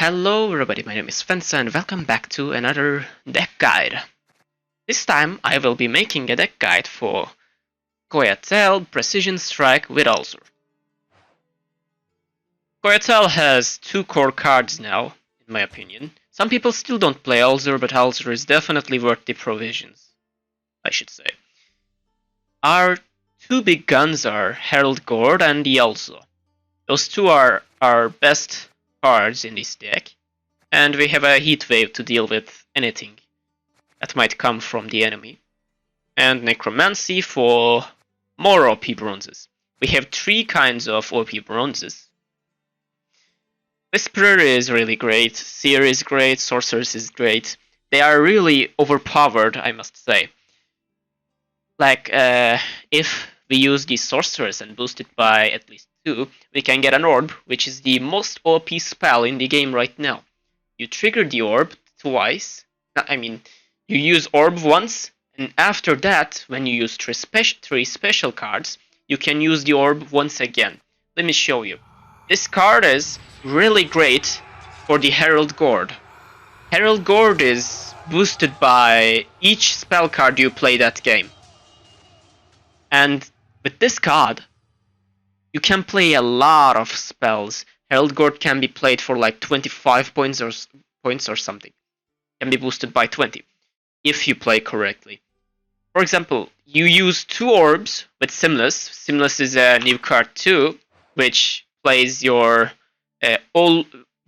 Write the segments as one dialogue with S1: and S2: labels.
S1: Hello everybody, my name is Fensa and welcome back to another deck guide. This time I will be making a deck guide for Scoia'tael Precision Strike with Alzur. Scoia'tael has two core cards now, in my opinion. Some people still don't play Alzur, but Alzur is definitely worth the provisions, I should say. Our two big guns are Nilfgaard and the Alzur. Those two are our best cards in this deck, and we have a heat wave to deal with anything that might come from the enemy. And Necromancy for more OP bronzes. We have three kinds of OP bronzes. Whisperer is really great, Seer is great, Sorceress is great. They are really overpowered, I must say. Like, if we use the Sorceress and boost it by at least 2, we can get an orb, which is the most OP spell in the game right now. You trigger the orb twice, you use orb once, and after that, when you use three special cards, you can use the orb once again. Let me show you. This card is really great for the Nilfgaard. Nilfgaard is boosted by each spell card you play that game. And with this card, you can play a lot of spells. Nilfgaard can be played for like 25 points or something. Can be boosted by 20 if you play correctly. For example, you use 2 orbs with Simless. Simless is a new card too, which plays your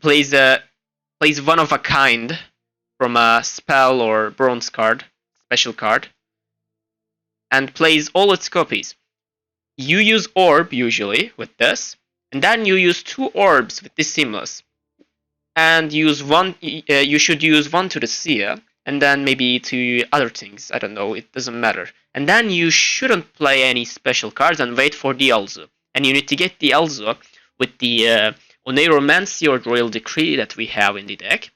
S1: plays one of a kind from a spell or bronze card, special card, and plays all its copies. You use orb usually with this, and then you use 2 orbs with this Seamless, and use one. You should use one to the Seer, and then maybe to other things. I don't know. It doesn't matter. And then you shouldn't play any special cards and wait for the Alzur. And you need to get the Alzur with the Oneiromancy or Royal Decree that we have in the deck.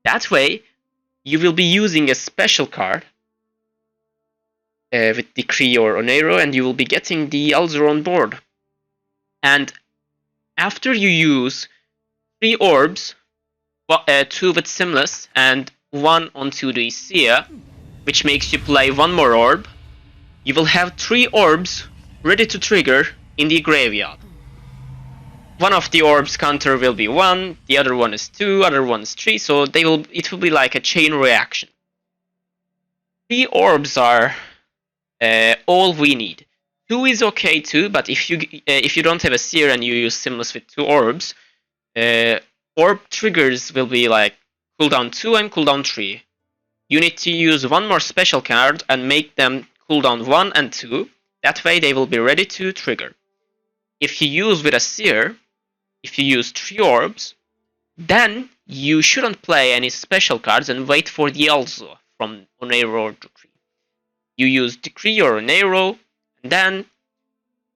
S1: That way, you will be using a special card with Decree or Oneiro, and you will be getting the Alzur on board. And after you use 3 orbs, 2 with Simless and 1 onto the Seer, which makes you play 1 more orb, you will have 3 orbs ready to trigger in the graveyard. One of the orbs counter will be 1, the other one is 2, other one is 3, so it will be like a chain reaction. 3 orbs are all we need. 2 is okay too, but if you don't have a Seer and you use Simless with 2 orbs, orb triggers will be like cooldown 2 and cooldown 3. You need to use 1 more special card and make them cooldown 1 and 2. That way they will be ready to trigger. If you use with a Seer, if you use 3 orbs, then you shouldn't play any special cards and wait for the Alzur from Oneiro or Decree. You use Decree or Oneiro, and then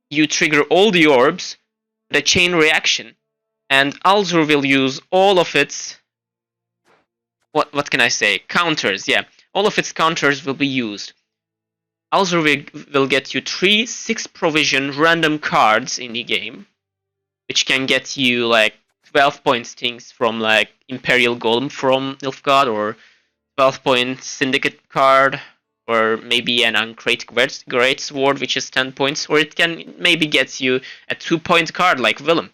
S1: you trigger all the orbs with a chain reaction, and Alzur will use all of its what can I say? Counters, yeah. All of its counters will be used. Alzur will get you 3 6 provision random cards in the game, which can get you like 12 points things from like Imperial Golem from Nilfgaard, or 12 point Syndicate card, or maybe an Uncrate Great Sword, which is 10 points, or it can maybe get you a 2-point card like Willem.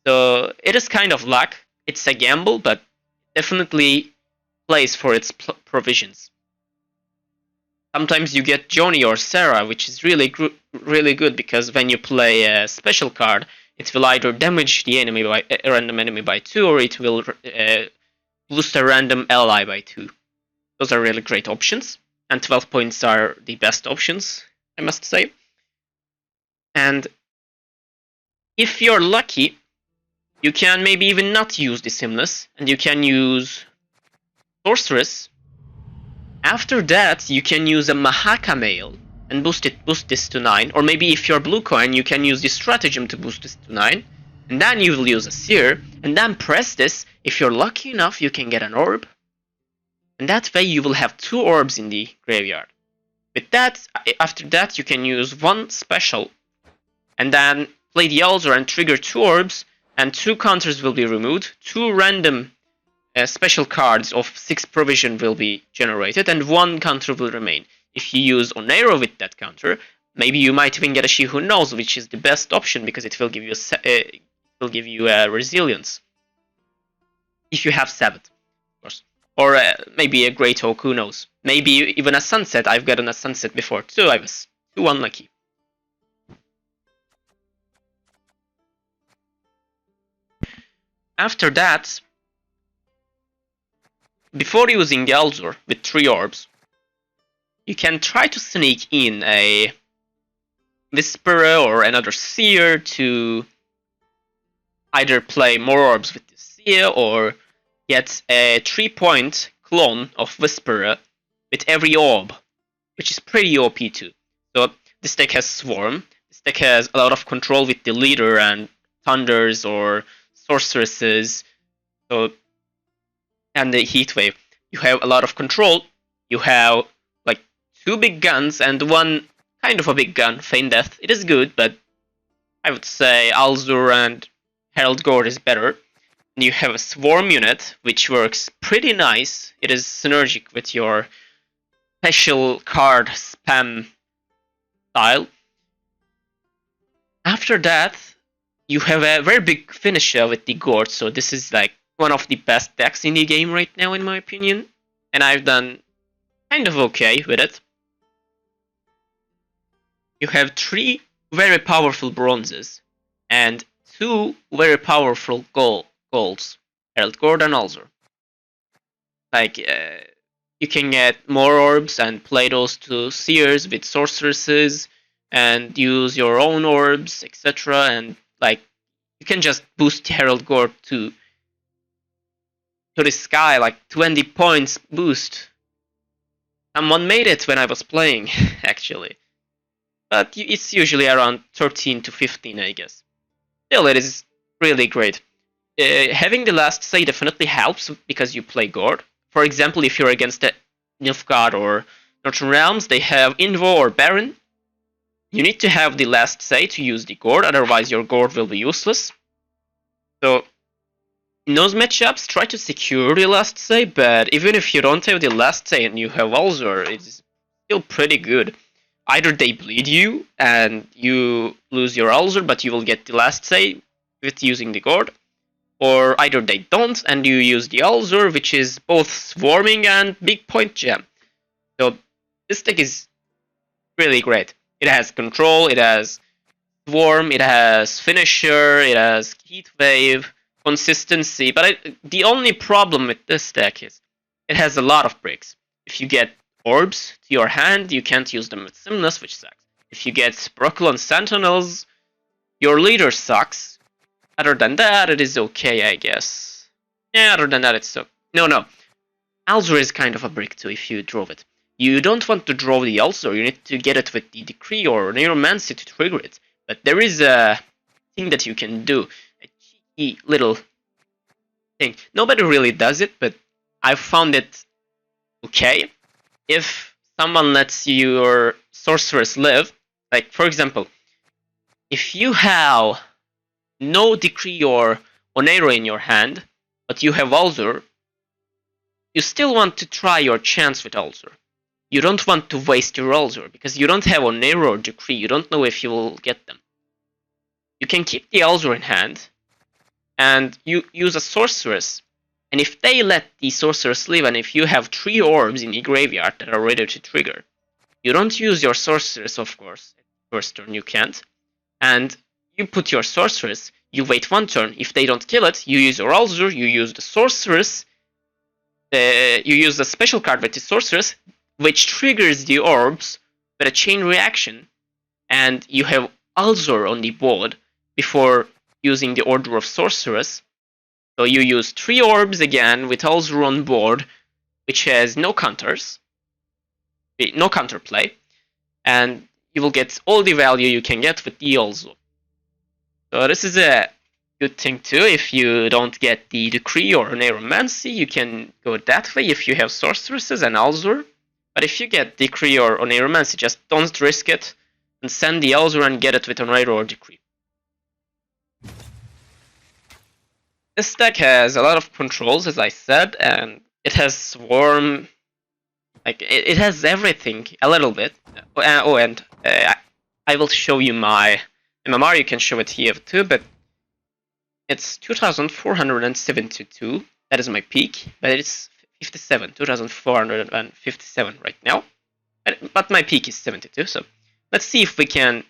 S1: So it is kind of luck. It's a gamble, but definitely plays for its provisions. Sometimes you get Joni or Sarah, which is really good, because when you play a special card, it will either damage the enemy by a random enemy by 2, or it will boost a random ally by 2. Those are really great options. And 12 points are the best options, I must say. And if you're lucky, you can maybe even not use the Simless, and you can use Sorceress. After that, you can use a Mahakamail and boost this to 9. Or maybe if you're blue coin, you can use the Stratagem to boost this to 9. And then you will use a Seer, and then press this. If you're lucky enough, you can get an orb. And that way you will have 2 orbs in the graveyard. With that, after that you can use 1 special, and then play the Alzur and trigger 2 orbs, and 2 counters will be removed. 2 random special cards of 6 provision will be generated and 1 counter will remain. If you use Onero with that counter, maybe you might even get a She Who Knows, which is the best option because it will give you a resilience. If you have Sabbath, of course. Or maybe a Great Oak, who knows. Maybe even a Sunset. I've gotten a Sunset before too. I was too unlucky. After that, before using the Alzur with 3 orbs, you can try to sneak in a Whisperer or another Seer to either play more orbs with the Seer or get a 3-point clone of Whisperer with every orb, which is pretty OP too. So this deck has Swarm, this deck has a lot of control with the Leader and Thunders or Sorceresses, and the Heatwave. You have a lot of control. You have like 2 big guns and 1 kind of a big gun, Feign Death. It is good, but I would say Alzur and Herald Gore is better. And you have a Swarm unit, which works pretty nice. It is synergic with your special card spam style. After that, you have a very big finisher with the Gord, so this is like one of the best decks in the game right now in my opinion, and I've done kind of okay with it. You have 3 very powerful bronzes and 2 very powerful golds, Herald Gore and Alzur. Like, you can get more orbs and play those 2 Seers with Sorceresses and use your own orbs, etc. And like, you can just boost Herald Gore to the sky, like 20 points boost. Someone made it when I was playing, actually. But it's usually around 13 to 15, I guess. Still, it is really great. Having the last say definitely helps because you play Gord. For example, if you're against the Nilfgaard or Northern Realms, they have Invo or Baron. You need to have the last say to use the Gord, otherwise your Gord will be useless. So, in those matchups, try to secure the last say, but even if you don't have the last say and you have Alzur, it's still pretty good. Either they bleed you and you lose your Alzur, but you will get the last say with using the Gord, or either they don't and you use the Alzur, which is both swarming and big point gem. So this deck is really great. It has control, it has swarm, it has finisher, it has heatwave, consistency, but the only problem with this deck is it has a lot of bricks. If you get orbs to your hand, you can't use them with Simness, which sucks. If you get Brooklyn Sentinels, your leader sucks. Other than that, it is okay, I guess. Yeah, other than that, it's so. No. Alzur is kind of a brick too if you drove it. You don't want to draw the Alzur, you need to get it with the Decree or Neuromancy to trigger it. But there is a thing that you can do. A cheeky little thing. Nobody really does it, but I've found it okay. If someone lets your sorceress live, like for example, if you have no Decree or Onero in your hand, but you have Alzur, you still want to try your chance with Alzur. You don't want to waste your Alzur, because you don't have Onero or Decree, you don't know if you will get them. You can keep the Alzur in hand, and you use a sorceress, and if they let the sorceress live, and if you have 3 orbs in the graveyard that are ready to trigger, you don't use your sorceress, of course. First turn you can't. And you put your sorceress, you wait 1 turn. If they don't kill it, you use your Alzur, you use the sorceress, you use the special card with the sorceress, which triggers the orbs with a chain reaction, and you have Alzur on the board before using the Order of Sorceress. So you use 3 orbs again with Alzur on board, which has no counters, no counterplay, and you will get all the value you can get with the Alzur. So this is a good thing too. If you don't get the Decree or Neuromancy, you can go that way if you have Sorceresses and Alzur. But if you get Decree or Neuromancy, just don't risk it and send the Alzur and get it with Onero or Decree. This deck has a lot of controls, as I said, and it has Swarm. Like, it has everything, a little bit. I will show you my MMR, you can show it here too, but it's 2472. That is my peak, but it's 2457 right now. But my peak is 72, so let's see if we can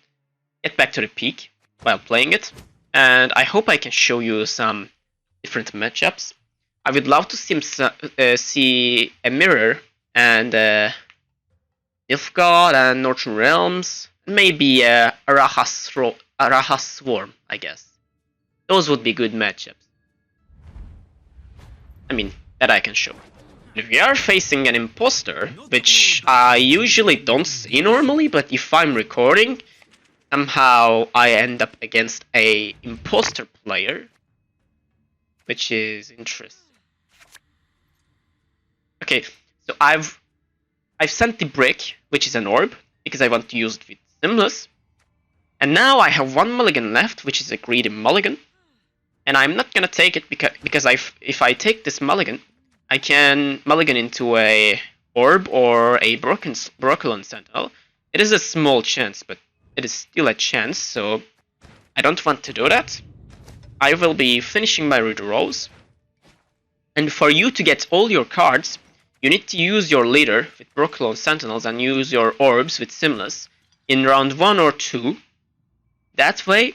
S1: get back to the peak while playing it. And I hope I can show you some different matchups. I would love to see a Mirror and Nilfgaard and Northern Realms, maybe Araha's Swarm, I guess. Those would be good matchups. I mean, that I can show. If we are facing an imposter, which I usually don't see normally, but if I'm recording, somehow I end up against a imposter player, which is interesting. Okay, so I've sent the brick, which is an orb, because I want to use it with Simless. And now I have one mulligan left, which is a greedy mulligan. And I'm not gonna take it because if I take this mulligan, I can mulligan into a orb or a Brooklyn Sentinel. It is a small chance, but it is still a chance, so I don't want to do that. I will be finishing my redraws. And for you to get all your cards, you need to use your leader with Brooklyn Sentinels and use your orbs with Simless in round 1 or 2. That way,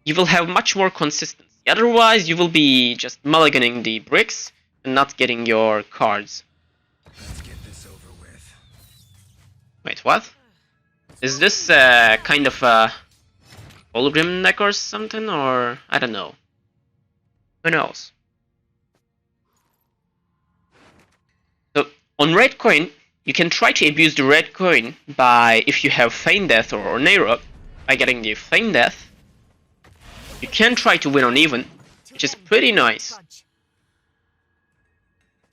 S1: you will have much more consistency. Otherwise, you will be just mulliganing the bricks and not getting your cards.
S2: Let's get this over with.
S1: Wait, what? Is this kind of a Holgrim deck or something, or I don't know. Who knows? So on red coin, you can try to abuse the red coin by, if you have Feign Death or Nero, by getting the Feign Death. You can try to win on even, which is pretty nice.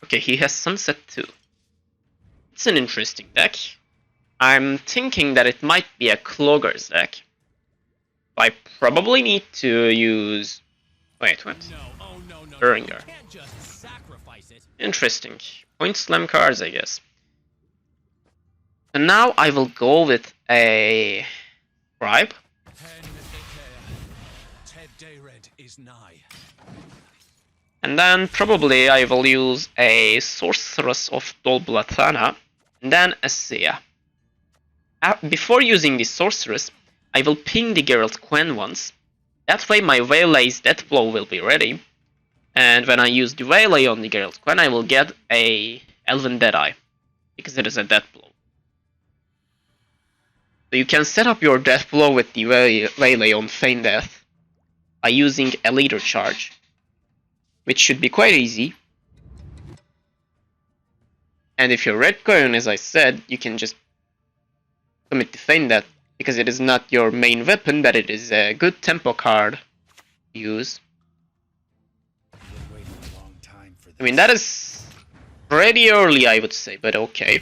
S1: Okay, he has Sunset too. It's an interesting deck. I'm thinking that it might be a Clogger's deck. I probably need to use... Wait, what? Beringer. Interesting. Point slam cards, I guess. And now I will go with a... Bribe. And then probably I will use a Sorceress of Dolblathana, and then a Sia. Before using the Sorceress, I will ping the Geralt Quen once. That way my Waylay's Death Blow will be ready. And when I use the Waylay on the Geralt Quen, I will get a Elven Deadeye, because it is a Death Blow. So you can set up your Death Blow with the Waylay on Feign Death by using a Leader Charge, which should be quite easy. And if you're red coin, as I said, you can just commit to Feign Death, because it is not your main weapon, but it is a good tempo card to use. I mean, that is pretty early, I would say, but okay.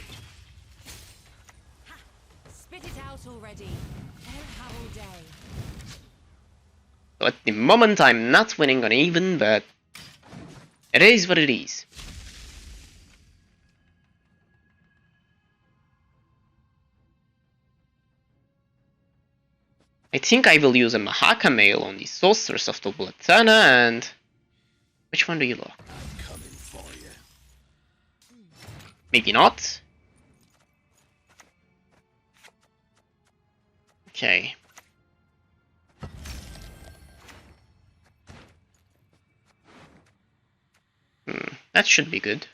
S3: Spit it out already.
S1: So at the moment, I'm not winning on even, but it is what it is. I think I will use a Mahaka Mail on the Sorceress of the Blatana, and... Which one do you lock?
S2: I'm coming for you.
S1: Maybe not. Okay. That should be good.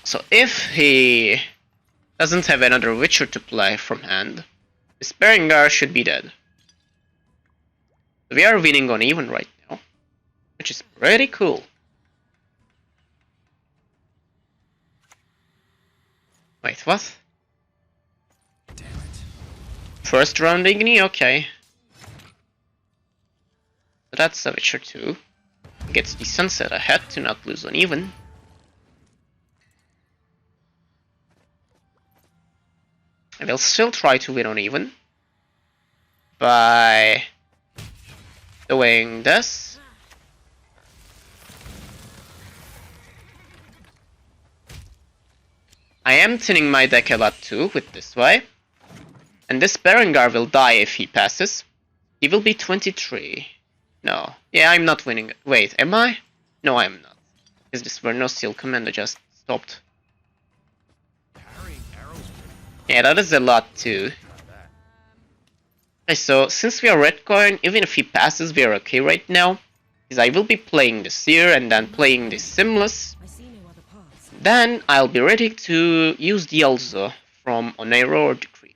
S1: So if he doesn't have another Witcher to play from hand, this Berengar should be dead. We are winning on even right now, which is pretty cool. Wait, what?
S2: Damn it.
S1: First round Igni? Okay. So that's a Witcher 2. Gets the Sunset ahead to not lose on even. I will still try to win on even. by doing this. I am thinning my deck a lot too with this way. And this Berengar will die if he passes. He will be 23. No. Yeah, I'm not winning. Wait, am I? No, I am not. Because this were no seal command, I just stopped. Yeah, that is a lot too. Okay, so since we are red coin, even if he passes, we are okay right now. Because I will be playing the Seer and then playing the Simless.
S3: I see no other paths.
S1: Then I'll be ready to use the Alzur from Onero or Decree.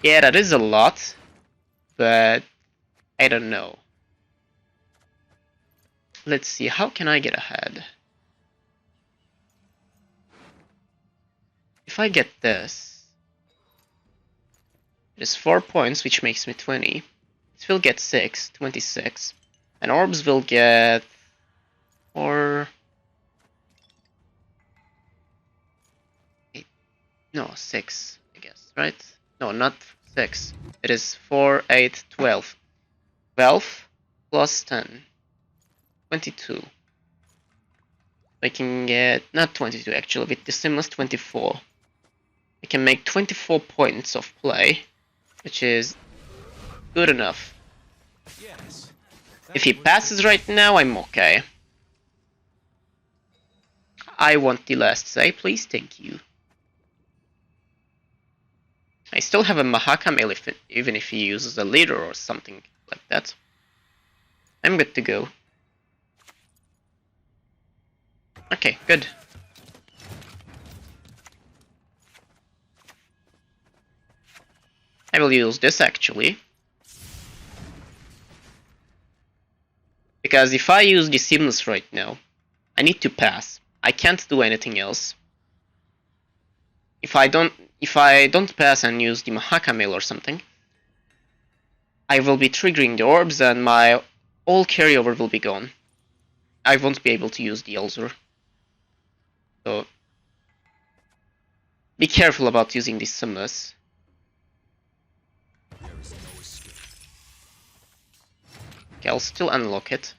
S1: Yeah, that is a lot, but I don't know. Let's see, how can I get ahead? If I get this, it is 4 points, which makes me 20. It will get 6, 26. And Orbs will get 4... 8, no, 6, I guess, right? No, not 6. It is 4, 8, 12. 12 plus 10. 22. I can get... not 22 actually, with the Simless 24. I can make 24 points of play, which is good enough.
S2: Yes.
S1: If he passes right now, I'm okay. I want the last say, please, thank you. I still have a Mahakam Elephant, even if he uses a leader or something like that. I'm good to go. Okay, good. I will use this actually. Because if I use the Seamless right now, I need to pass. I can't do anything else. If I don't pass and use the Mahakam or something, I will be triggering the orbs and my all carryover will be gone. I won't be able to use the Alzur. So be careful about using the Simless.
S2: There is no escape.
S1: Okay, I'll still unlock it.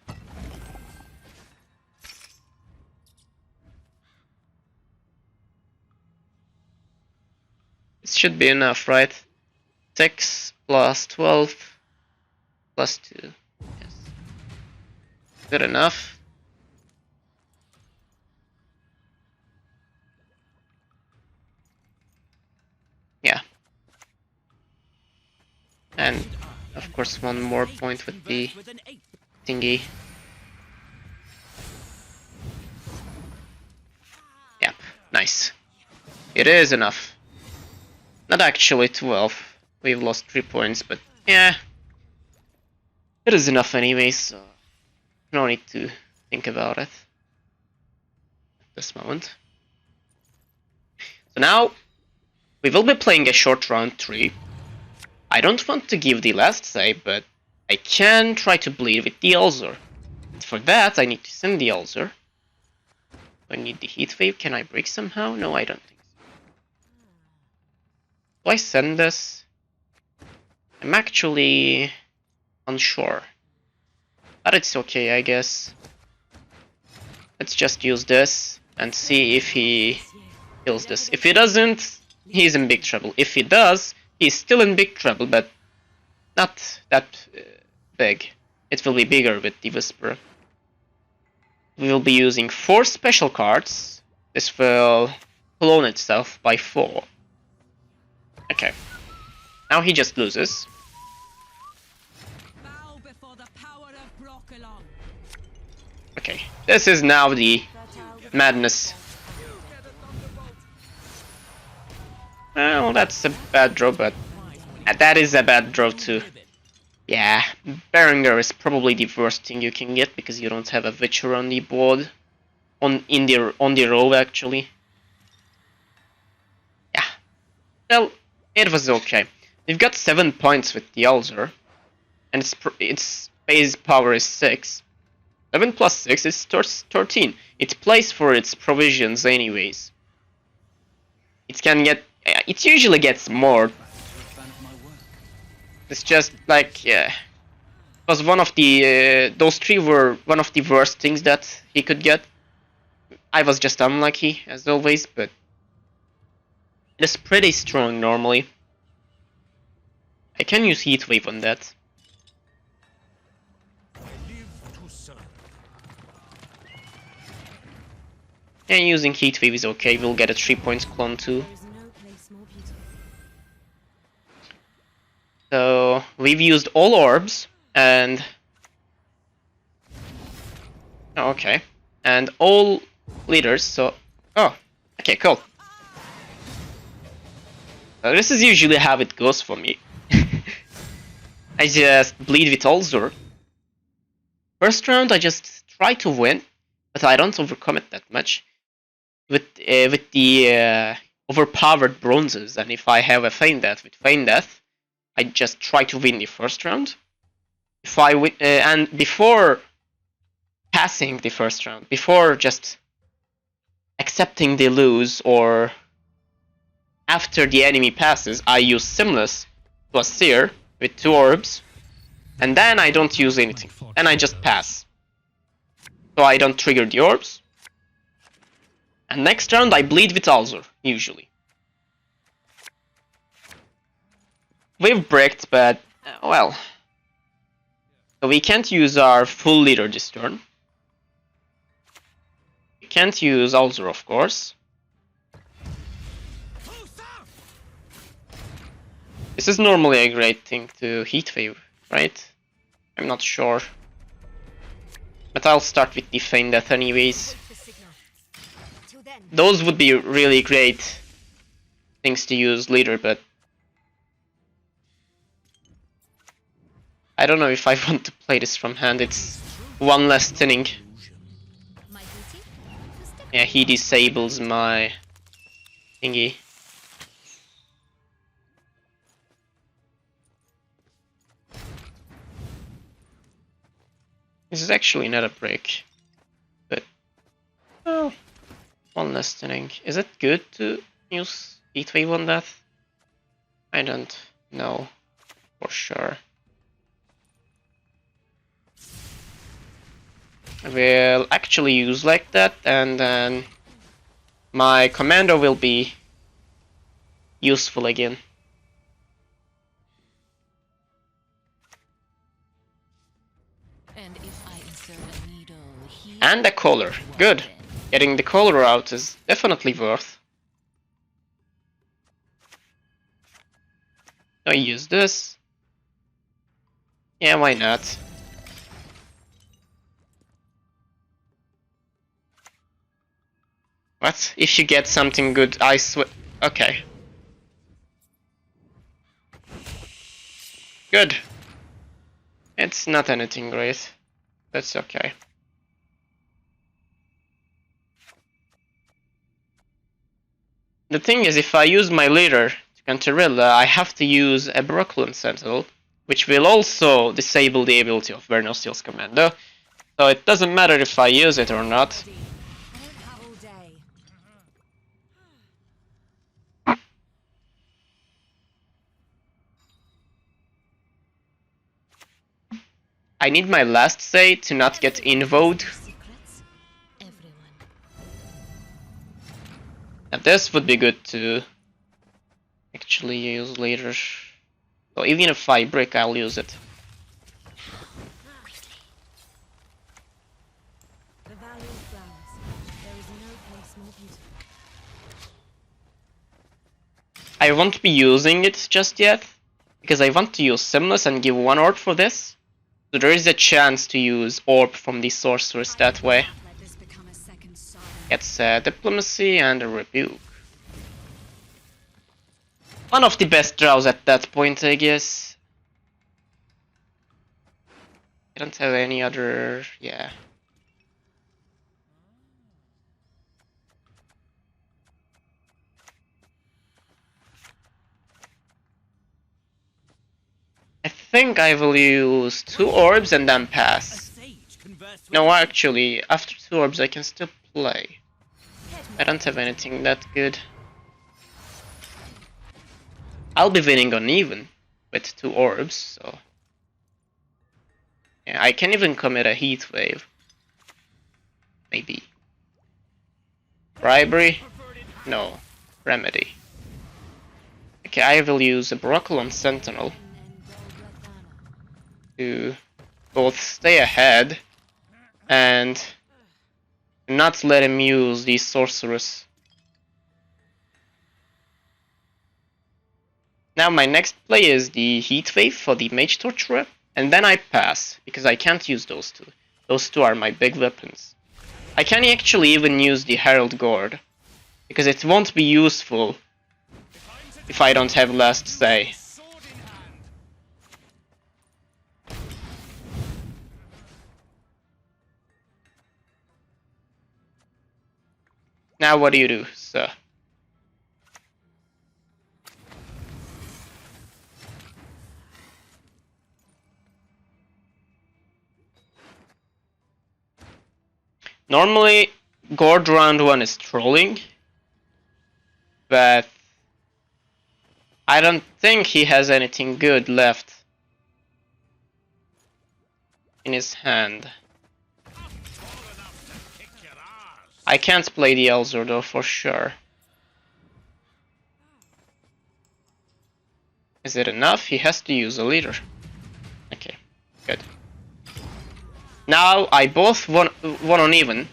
S1: It should be enough, right? 6 plus 12 plus 2. Yes. Good enough. Yeah. And of course one more point with the thingy. Yep, nice. It is enough. Not actually 12. We've lost 3 points, but yeah. It is enough anyway, so no need to think about it at this moment. So now we will be playing a short round 3. I don't want to give the last save, but I can try to bleed with the Alzur. For that, I need to send the Alzur. Do I need the heat wave? Can I break somehow? No, I don't think so. Do I send this? I'm actually unsure. But it's okay, I guess. Let's just use this and see if he kills this. If he doesn't, he's in big trouble. If he does, he's still in big trouble, but not that big. It will be bigger with the Whisper. We will be using 4 special cards. This will clone itself by 4. Okay. Now he just loses.
S3: Bow before the power of Brockelon.
S1: Okay. This is now the madness. Well, that's a bad draw, but that is a bad draw too. Yeah, Berengar is probably the worst thing you can get because you don't have a Witcher on the board. On the row actually. Yeah. Well, it was okay. We've got 7 points with the Alzur, and its base power is 6. 7 plus 6 is 13. It plays for its provisions anyways. It can get It usually gets more.
S2: Back to a fan of my work.
S1: It's just like, yeah. Was one of the those three were one of the worst things that he could get. I was just unlucky as always, but it's pretty strong normally. I can use Heat Wave on that.
S2: I live to serve.
S1: And using Heat Wave is okay. We'll get a 3 points clone too.
S3: There is no place more beautiful.
S1: So we've used all orbs and oh, okay, and all leaders. So okay, cool. So this is usually how it goes for me. I just bleed with Alzur. First round I just try to win, but I don't overcome it that much with the overpowered bronzes. And if I have a Feign Death with Feign Death, I just try to win the first round. If I win, and before passing the first round, before just accepting the lose, or after the enemy passes, I use Simless plus Seer with 2 orbs, and then I don't use anything, and I just pass. So I don't trigger the orbs. And next round I bleed with Alzur, usually. We've bricked, but well. So we can't use our full leader this turn. We can't use Alzur, of course. This is normally a great thing to Heat Wave, right? I'm not sure. But I'll start with the Feign Death anyways. Those would be really great things to use later, but I don't know if I want to play this from hand. It's one less thinning. Yeah, he disables my thingy. This is actually not a break, but oh, one less thinning. Is it good to use Heat Wave on that? I don't know for sure. I will actually use like that, and then my commando will be useful again.
S3: And if I insert a needle here,
S1: And a collar. Good. Getting the collar out is definitely worth. I use this. Yeah, why not? What? If you get something good, I swear. Okay. Good. It's not anything great. That's okay. The thing is, if I use my leader to counter Guerilla, I have to use a Brooklyn Sentinel, which will also disable the ability of Vernal Steel's Commando. So it doesn't matter if I use it or not.
S3: I don't have all day.
S1: I need my last say to not get invoked.
S3: Secrets? Everyone.
S1: And this would be good to actually use later. So even if I break, I'll use it.
S3: The valley of flowers. There is no place more beautiful.
S1: I won't be using it just yet, because I want to use Simless and give 1 orb for this. So there is a chance to use orb from the sorceress that way.
S3: Let this become a second sorrow.
S1: Gets a diplomacy and a rebuke. One of the best draws at that point, I guess. I don't have any other. Yeah. I think I will use 2 orbs and then pass. No, actually, after 2 orbs I can still play. I don't have anything that good. I'll be winning uneven with 2 orbs, so... Yeah, I can even commit a heat wave. Maybe. Bribery? No. Remedy. Okay, I will use a Brockle on Sentinel to both stay ahead and not let him use the Sorceress. Now my next play is the Heat Wave for the Mage Torturer, and then I pass, because I can't use those two. Those two are my big weapons. I can actually even use the Herald Gourd, because it won't be useful if I don't have last say. Now what do you do, sir? Normally, Gourd round 1 is trolling, but I don't think he has anything good left in his hand. I can't play the Alzur though, for sure. Is it enough? He has to use a leader. Okay, good. Now I both won uneven,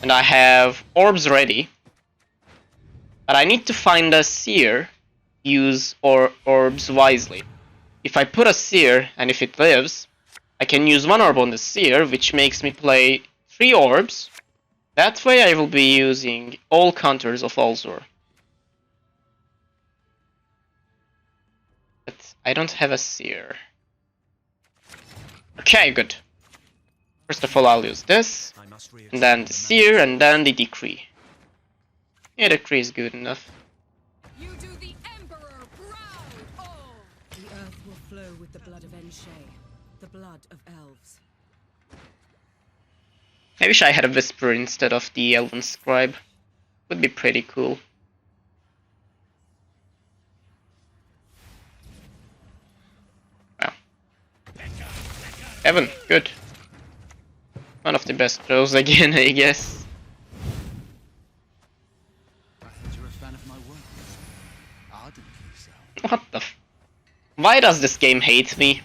S1: and I have orbs ready. But I need to find a seer, use orbs wisely. If I put a seer, and if it lives, I can use 1 orb on the seer, which makes me play 3 orbs. That way I will be using all counters of Alzur. But I don't have a seer. Okay, good. First of all, I'll use this, and then the seer, and then the decree. Yeah, decree is good enough.
S3: You do the Emperor proud. Oh.
S4: The earth will flow with the blood of ENG, the blood of elves.
S1: I wish I had a Whisperer instead of the Elven Scribe. Would be pretty cool. Wow. Evan, good. One of the best throws again, I guess.
S2: I heard you're a fan of my work. Ardently so.
S1: What the f... Why does this game hate me?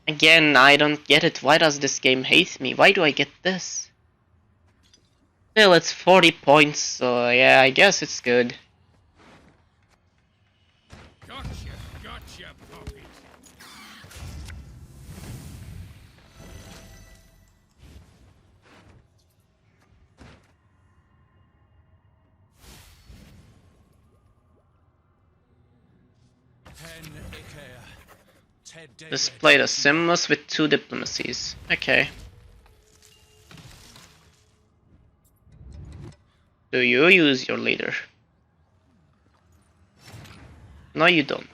S1: Again, I don't get it. Why does this game hate me? Why do I get this? Still, it's 40 points, so yeah, I guess it's good.
S2: Gotcha, puppy.
S1: This played a Simless with 2 diplomacies. Okay. Do you use your leader? No, you don't.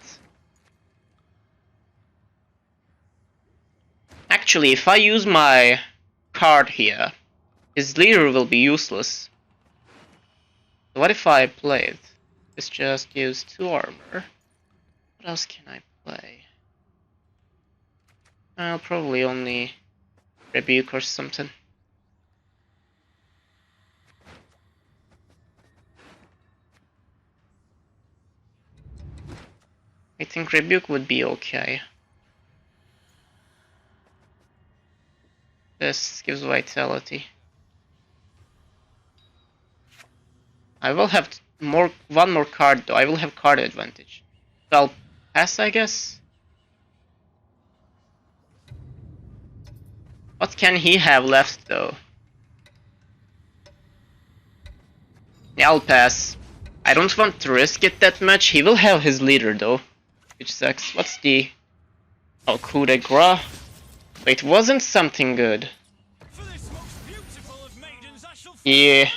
S1: Actually, if I use my card here, his leader will be useless. What if I play it? Let's just use 2 armor. What else can I play? I'll probably only Rebuke or something. I think Rebuke would be okay. This gives vitality. I will have one more card though. I will have card advantage. So I'll pass, I guess. What can he have left though? Yeah, I'll pass. I don't want to risk it that much. He will have his leader though, which sucks. What's the... Oh, coup de grace. Wait, wasn't something good? Yeah.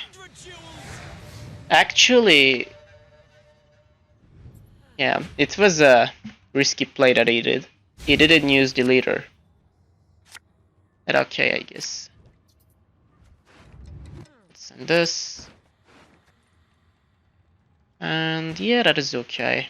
S1: Actually... Yeah, it was a risky play that he did. He didn't use the leader. But okay, I guess. Let's send this. And yeah, that is okay.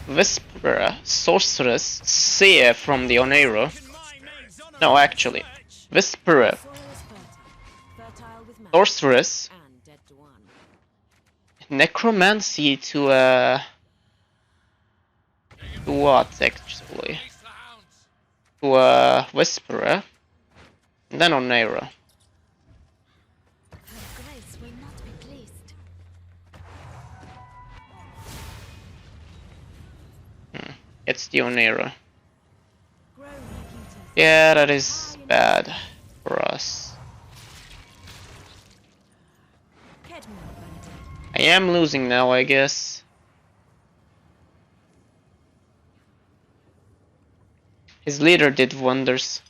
S1: Whisperer, Sorceress, Seer from the Onero. No, actually. Whisperer,
S4: Soil is fertile with magic
S1: Sorceress,
S4: and dead to one.
S1: Necromancy to what actually? To Whisperer, and then Onero.
S3: Her grace will not be pleased.
S1: It's the Onero.
S4: Grow, my beauties.
S1: Yeah, that is bad for us.
S4: Head me, vanity.
S1: I am losing now, I guess. His leader did wonders.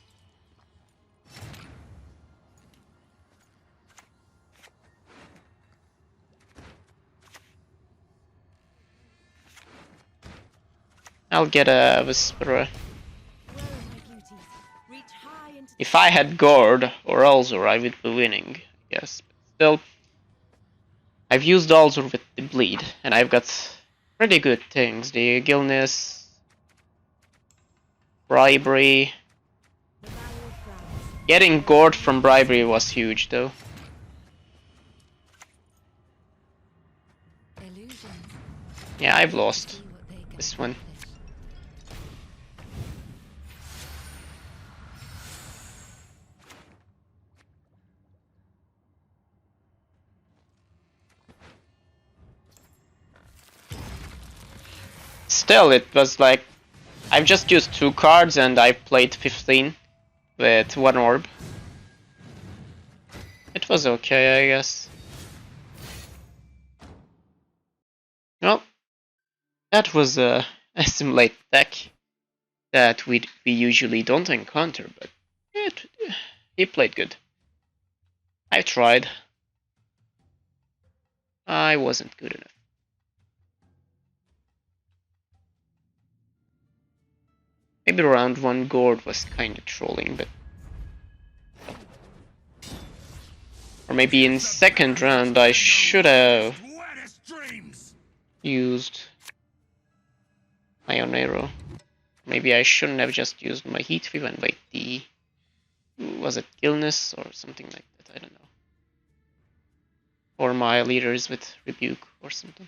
S1: I'll get a Whisperer.
S4: Grow, my beauties. Reach high into
S1: If I had Gord or Alzur, I would be winning, yes. But still, I've used Alzur with the bleed, and I've got pretty good things. The Gillness, Bribery.
S4: the valley of flowers.
S1: Getting Gord from Bribery was huge, though.
S3: Illusions.
S1: Yeah, I've lost
S3: See what they can
S1: this one.
S3: accomplish.
S1: Still, it was like I've just used 2 cards and I've played 15 with 1 orb. It was okay, I guess. Well, that was a assimilate deck that we usually don't encounter, but he played good. I tried. I wasn't good enough. Maybe round 1 Gord was kinda trolling, but... Or maybe in second round I should have used my Onero. Maybe I shouldn't have just used my Heat Wave and wait the... Was it Illness or something like that? I don't know. Or my leaders with Rebuke or something.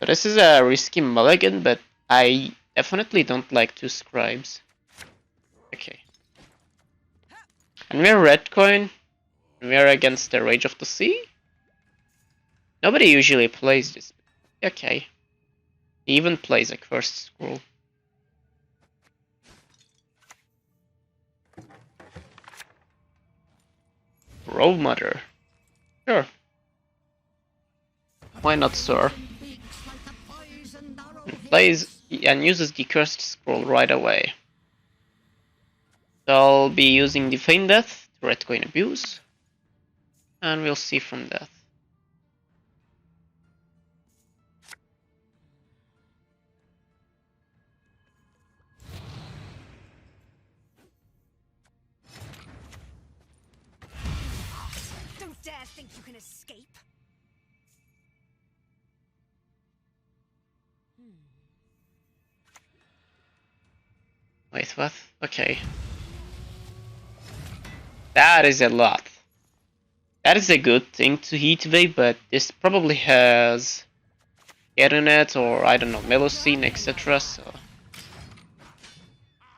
S1: So this is a risky mulligan, but I definitely don't like 2 scribes. Okay. And we're red coin. We're against the Rage of the Sea. Nobody usually plays this. Okay. He even plays a Cursed Scroll. Rogue Mother. Sure. Why not, sir? And plays and uses the Cursed Scroll right away. So I'll be using the Feign Death to Red Coin Abuse. And we'll see from that.
S4: Don't dare think you can escape.
S1: Wait, what? Okay. That is a lot. That is a good thing to Heat Wave, but this probably has Internet or I don't know, Melocene, etc. So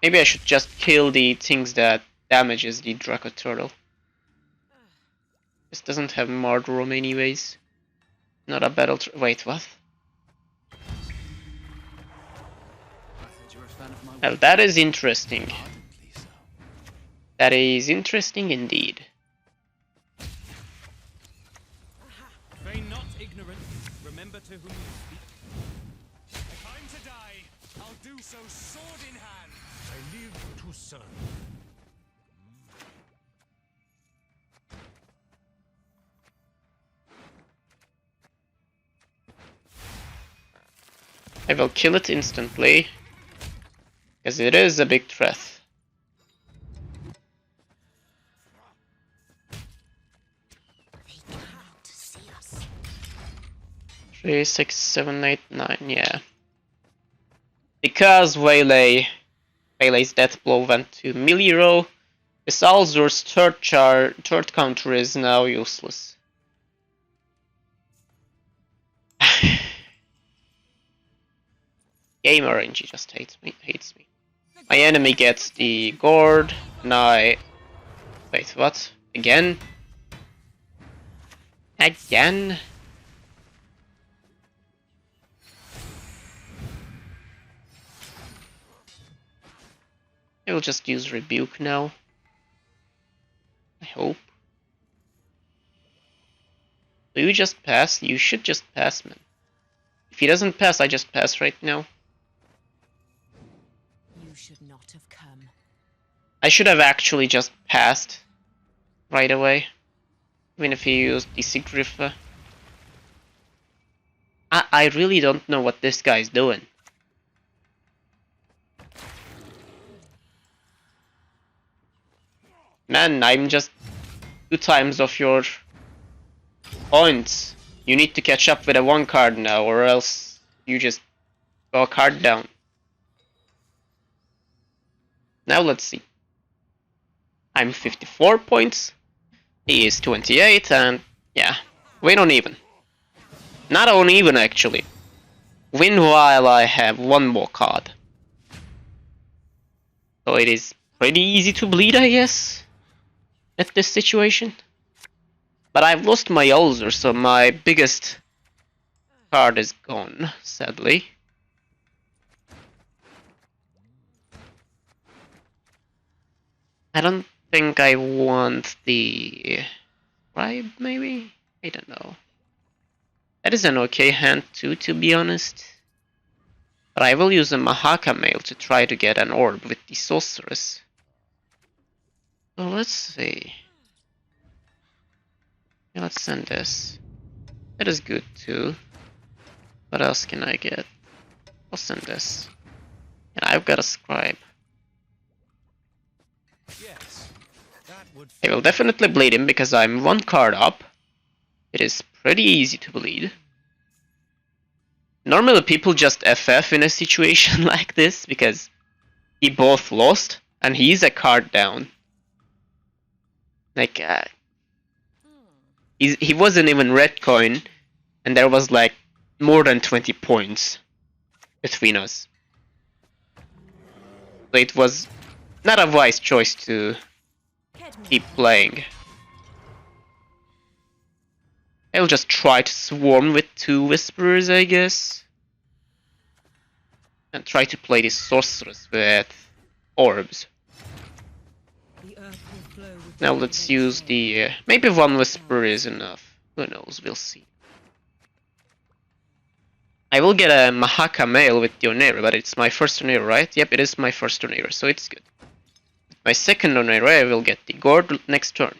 S1: maybe I should just kill the things that damages the Draco Turtle. This doesn't have Mardrum anyways. Not a battle. Wait, what?
S2: I heard you're a fan of my
S1: Well,
S2: work.
S1: that is interesting.
S2: Ardently so.
S1: That is interesting indeed.
S5: Feign not ignorance. Remember to whom you speak. If I'm to die, I'll do so sword in hand. I live to serve.
S1: I will kill it instantly. because it is a big threat.
S3: They cannot see us.
S1: 3, 6, 7, 8, 9, yeah. Because Waylay's death blow went to Miliro, this Alzur's third counter is now useless. Game RNG just hates me. My enemy gets the gourd, and I... Wait, what? Again? Again? I will just use Rebuke now. I hope. Do you just pass? You should just pass, man. If he doesn't pass, I just pass right now.
S3: You should not have come.
S1: I should have actually just passed right away. Even if he used the Sigriffa. I really don't know what this guy's doing. Man, I'm just 2 times off your points. You need to catch up with a 1 card now, or else you just go a card down. Now let's see. I'm 54 points. He is 28, and yeah, win on even. Not on even actually. Win while I have 1 more card. So it is pretty easy to bleed, I guess, at this situation. But I've lost my Alzur, so my biggest card is gone, sadly. I don't think I want the Scribe, maybe? I don't know. That is an okay hand too, to be honest. But I will use a Mahaka Mail to try to get an orb with the Sorceress. So let's see. Yeah, let's send this. That is good too. What else can I get? I'll send this. And I've got a Scribe.
S5: Yes, that would
S1: I will definitely bleed him because I'm 1 card up. It is pretty easy to bleed. Normally people just FF in a situation like this because he both lost and he's a card down. Like, he wasn't even red coin and there was like more than 20 points between us. So it was not a wise choice to keep playing. I'll just try to swarm with 2 Whisperers, I guess. And try to play this Sorceress with orbs.
S4: The earth will flow with
S1: Now
S4: the
S1: let's
S4: blood of
S1: use
S4: Enshea.
S1: the... maybe 1 Whisperer is enough. Who knows, we'll see. I will get a Mahaka Mail with the Onera, but it's my first Onera, right? Yep, it is my first Onera, so it's good. My second Onera, I will get the Gourd next turn.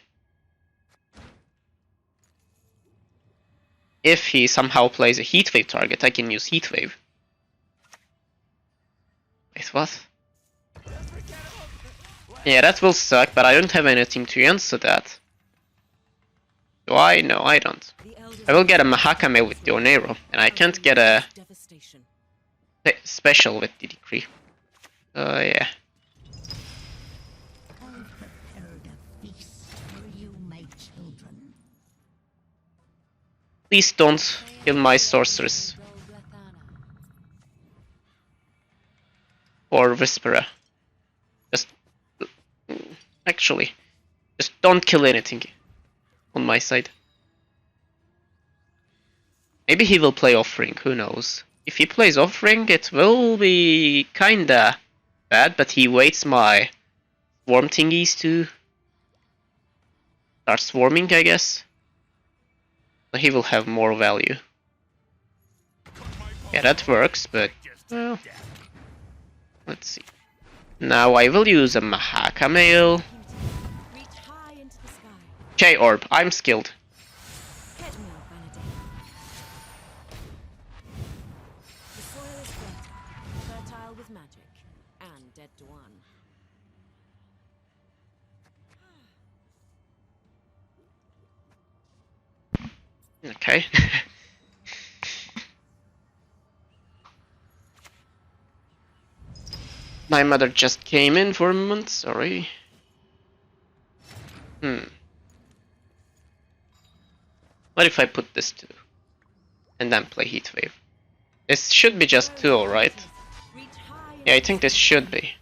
S1: If he somehow plays a Heatwave target, I can use Heatwave. Wait, what? Yeah, that will suck, but I don't have anything to answer that. Do I? No, I don't.
S4: The elders
S1: I will get a Mahaka Mail with the Onero, and I can't get a
S4: devastation.
S1: special with the Decree. Yeah.
S6: I've prepared a feast for you, my children.
S1: Please don't kill my Sorceress. Or Whisperer. Just... actually, just don't kill anything on my side. Maybe he will play Offering, who knows. If he plays Offering, it will be kinda bad, but he waits my swarm thingies to start swarming, I guess. So he will have more value. Yeah, that works, but well, let's see. Now I will use a Mahaka Mail.
S4: Reach high into the sky.
S1: J Orb, I'm skilled.
S4: Head me out, Vanity. The soil is fertile with magic and get one.
S1: Okay. My mother just came in for a moment, sorry. What if I put this 2? And then play Heatwave? This should be just 2, right? Yeah, I think this should be.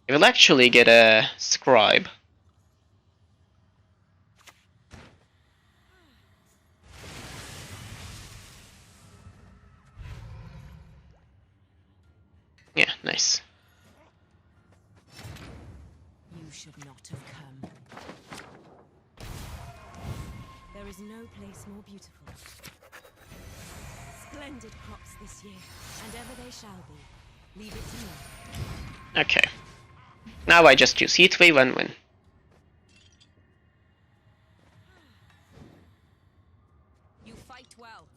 S1: I will actually get a Scribe. Yeah, nice.
S4: You should not have come. There is no place more beautiful. Splendid crops this year, and ever they shall be. Leave it to me.
S1: Okay. Now I just use Heatwave and win.
S4: You fight well.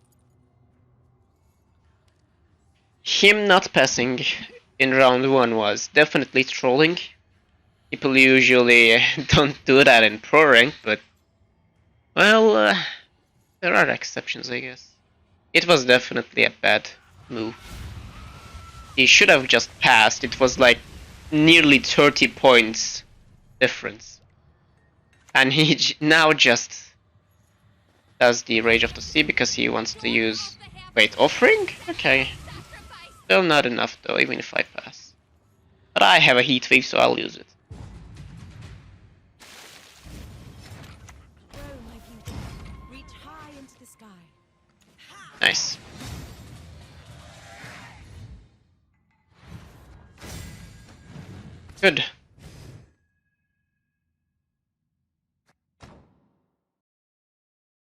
S1: Him not passing in round 1 was definitely trolling. People usually don't do that in pro rank, but well, there are exceptions, I guess. It was definitely a bad move. He should have just passed. It was like nearly 30 points difference. And he now just does the Rage of the Sea because he wants to use... Wait, Offering? Okay. Still not enough though, even if I pass. But I have a Heatwave, so I'll use it.
S4: Grow, my beauty. Reach high into the sky.
S1: Nice. Good.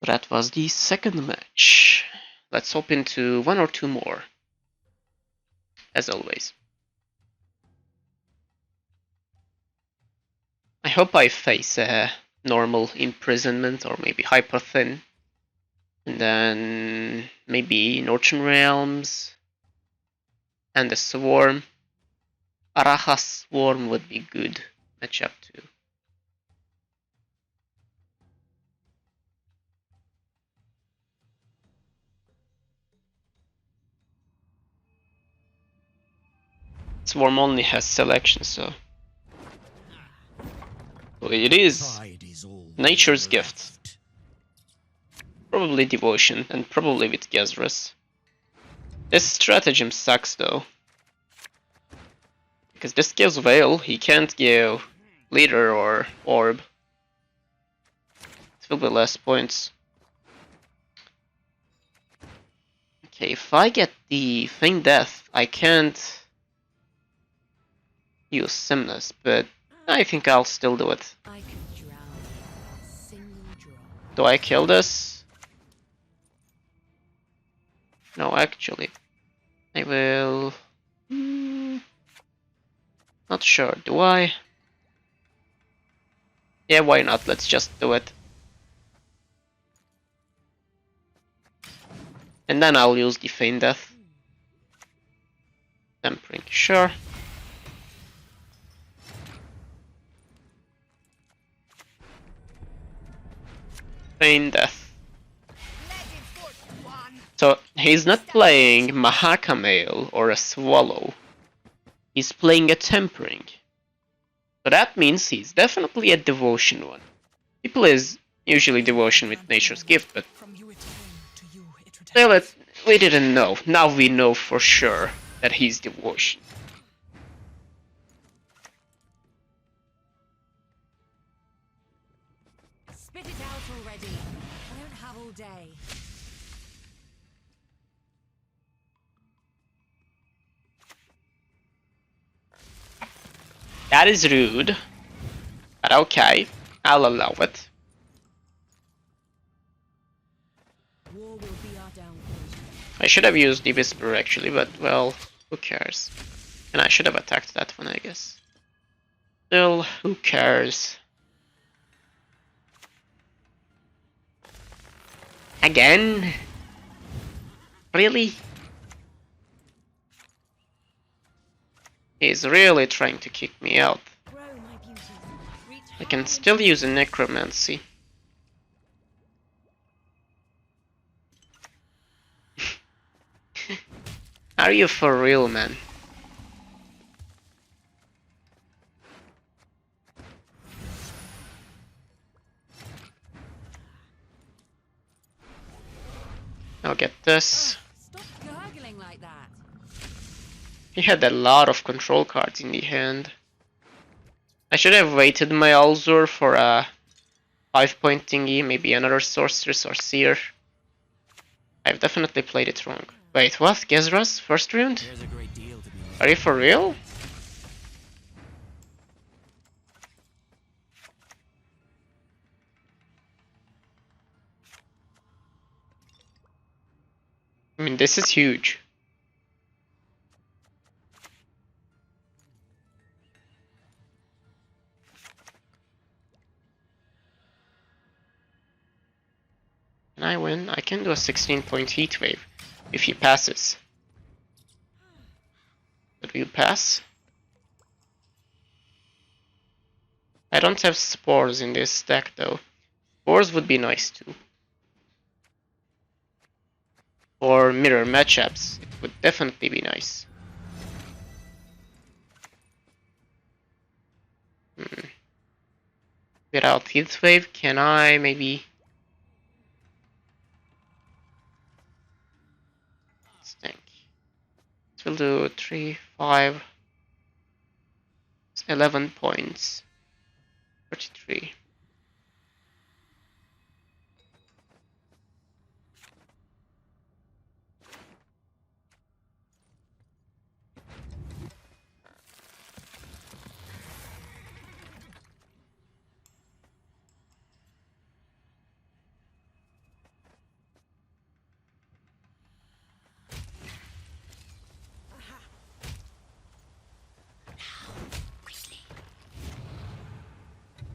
S1: That was the second match. Let's hop into 1 or 2 more. As always. I hope I face a normal imprisonment or maybe hyper thin. And then maybe Northern Realms and the Swarm. Araha's Swarm would be good matchup too. Swarm only has selection, so it is
S2: Pride is all
S1: nature's
S2: left.
S1: gift. Probably Devotion, and probably with Gezras. This stratagem sucks though. Because this gives Veil, he can't give Leader or Orb. It will be less points. Okay, if I get the Feign Death, I can't use Simnus, but I think I'll still do it.
S4: I could drown in a single drop.
S1: Do I kill this? No, actually. I will... Not sure, do I? Yeah, why not? Let's just do it. And then I'll use the Feign Death. Tempering, sure. Feign Death. So he's not playing Mahakamail or a Swallow. He's playing a Tempering. So that means he's definitely a Devotion one. He plays usually Devotion with Nature's Gift, but
S2: From you it came, to you it
S1: still,
S2: returns.
S1: we didn't know. Now we know for sure that he's Devotion.
S4: Spit it out already. I don't have all day.
S1: That is rude. But okay, I'll allow it.
S4: War will be our downfall.
S1: I should have used the Whisperer actually, but well, who cares? And I should have attacked that one, I guess. Still, who cares? Again? Really? He's really trying to kick me out.
S4: Grow, my beauties. Reach
S1: I can
S4: high
S1: still
S4: into
S1: use a necromancy. Are you for real, man? I'll get this.
S4: Stop gurgling like that.
S1: He had a lot of control cards in the hand. I should have waited my Alzur for a 5-point thingy, maybe another Sorceress or Seer. I've definitely played it wrong. Wait, what? Gezras? First round?
S2: There's a great deal to be learned.
S1: Are you for real? I mean, this is huge. Can I win? I can do a 16-point heat wave if he passes. But will you pass? I don't have spores in this deck though. Spores would be nice too. For mirror matchups, it would definitely be nice. Without heat wave, can I maybe? Let's think. It will do 3, 5, 11 points. 43.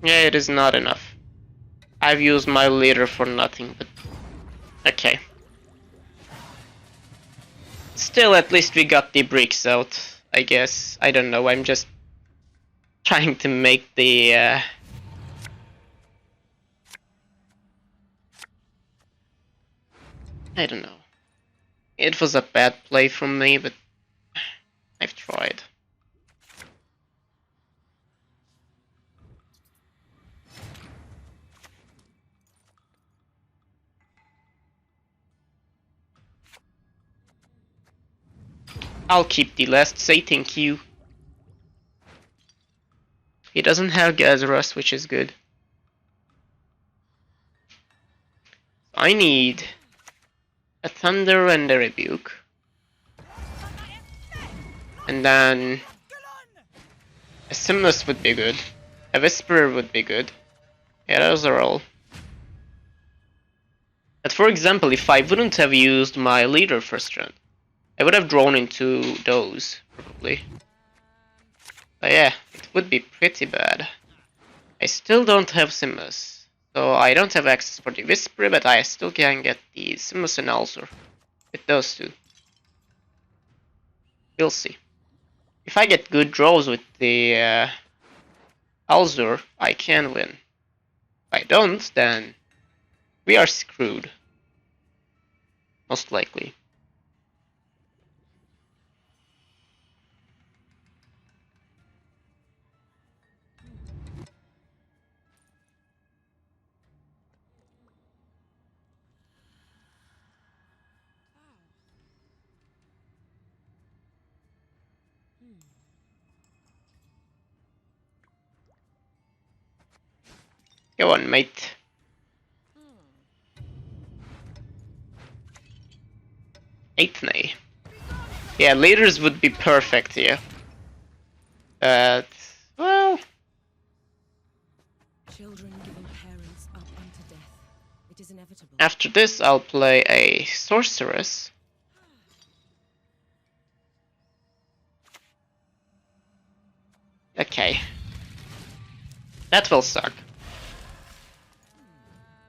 S1: Yeah, it is not enough. I've used my leader for nothing, but okay. Still, at least we got the bricks out, I guess. I don't know, I'm just trying to make the I don't know. It was a bad play from me, but I've tried. I'll keep the last say thank you. He doesn't have Gazarus, which is good. I need a Thunder and a Rebuke. And then a Simless would be good. A Whisperer would be good. Yeah, those are all. But for example, if I wouldn't have used my leader first round, I would have drawn into those, probably. But yeah, it would be pretty bad. I still don't have Simless, so I don't have access for the Whisperer, but I still can get the Simless and Alzur with those two. We'll see. If I get good draws with the Alzur, I can win. If I don't, then we are screwed. Most likely. Go on, mate. Eighth-nay. Yeah, leaders would be perfect here. But, well...
S4: Children giving parents up unto death. It is inevitable.
S1: After this, I'll play a Sorceress. Okay. That will suck.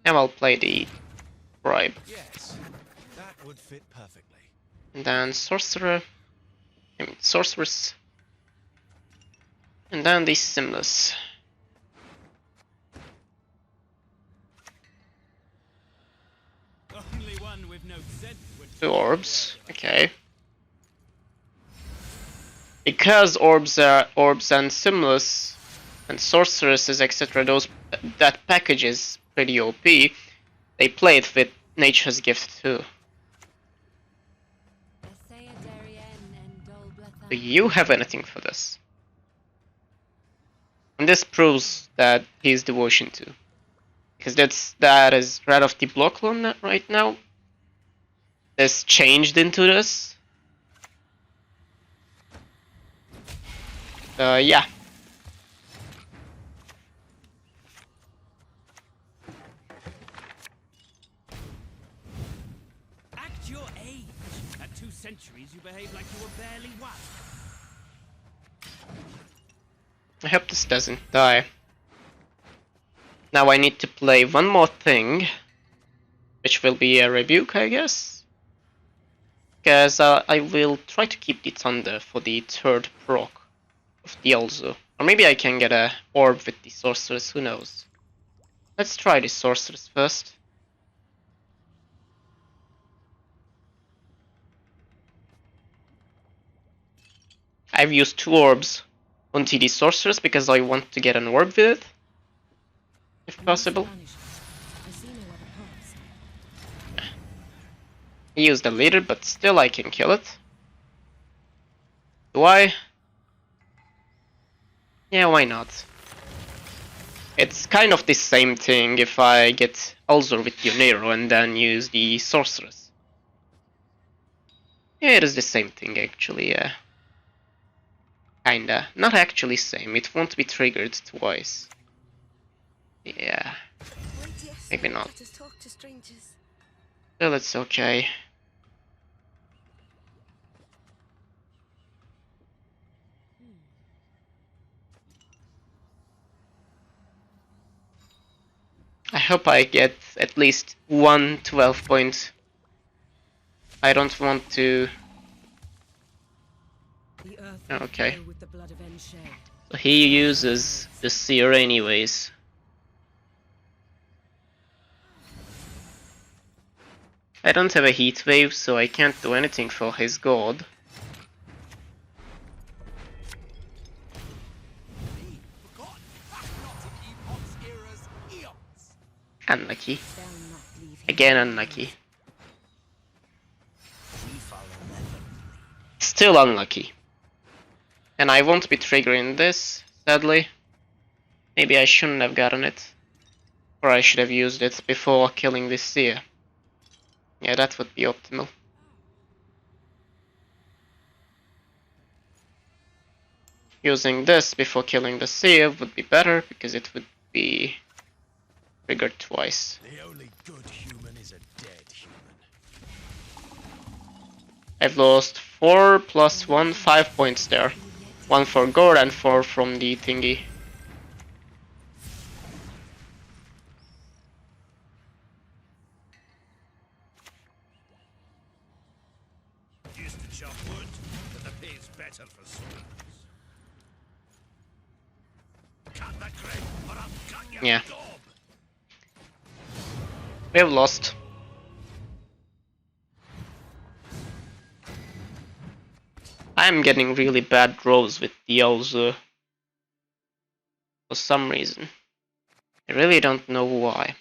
S1: And I'll play the Bribe.
S5: Yes, that would fit perfectly.
S1: And then Sorcerer. I mean, Sorceress. And then the Simless.
S5: Only one with no scent would
S1: 2 orbs. Okay. Because orbs and Simless and sorceresses, etc. That package is pretty OP. They play it with Nature's Gift too. Do you have anything for this? And this proves that he's devotion too. Because that is right off the block clone right now. This changed into this. Yeah.
S5: act your age. At 2 centuries, you behave like you were barely one.
S1: I hope this doesn't die. Now I need to play one more thing, which will be a rebuke, I guess. Because I will try to keep the Thunder for the 3rd proc of the Alzur. Or maybe I can get a orb with the Sorceress, who knows. Let's try the Sorceress first. I've used 2 orbs onto the Sorceress because I want to get an orb with it, if possible. I used a leader, but still I can kill it. Do I? Yeah, why not? It's kind of the same thing if I get Alzur with Yonero and then use the Sorceress. Yeah, it is the same thing actually, yeah. Kinda. Not actually same, it won't be triggered twice. Yeah. Maybe not. Still, it's okay. I hope I get at least 1 12 point. I don't want to... Okay. So he uses the Seer anyways. I don't have a heat wave, so I can't do anything for his god. Unlucky. Again unlucky. Still unlucky. And I won't be triggering this, sadly. Maybe I shouldn't have gotten it. Or I should have used it before killing this Seer. Yeah, that would be optimal. Using this before killing the Seer would be better, because it would be triggered twice.
S2: The only good human is a dead human.
S1: I've lost 4 plus 1, 5 points there. 1 for gore and 4 from the thingy.
S2: Used to chop wood, but the pay's better for swords. Cut the crate, or I'll cut your
S1: Yeah.
S2: gob.
S1: We have lost. I'm getting really bad draws with the Alzur. For some reason. I really don't know why.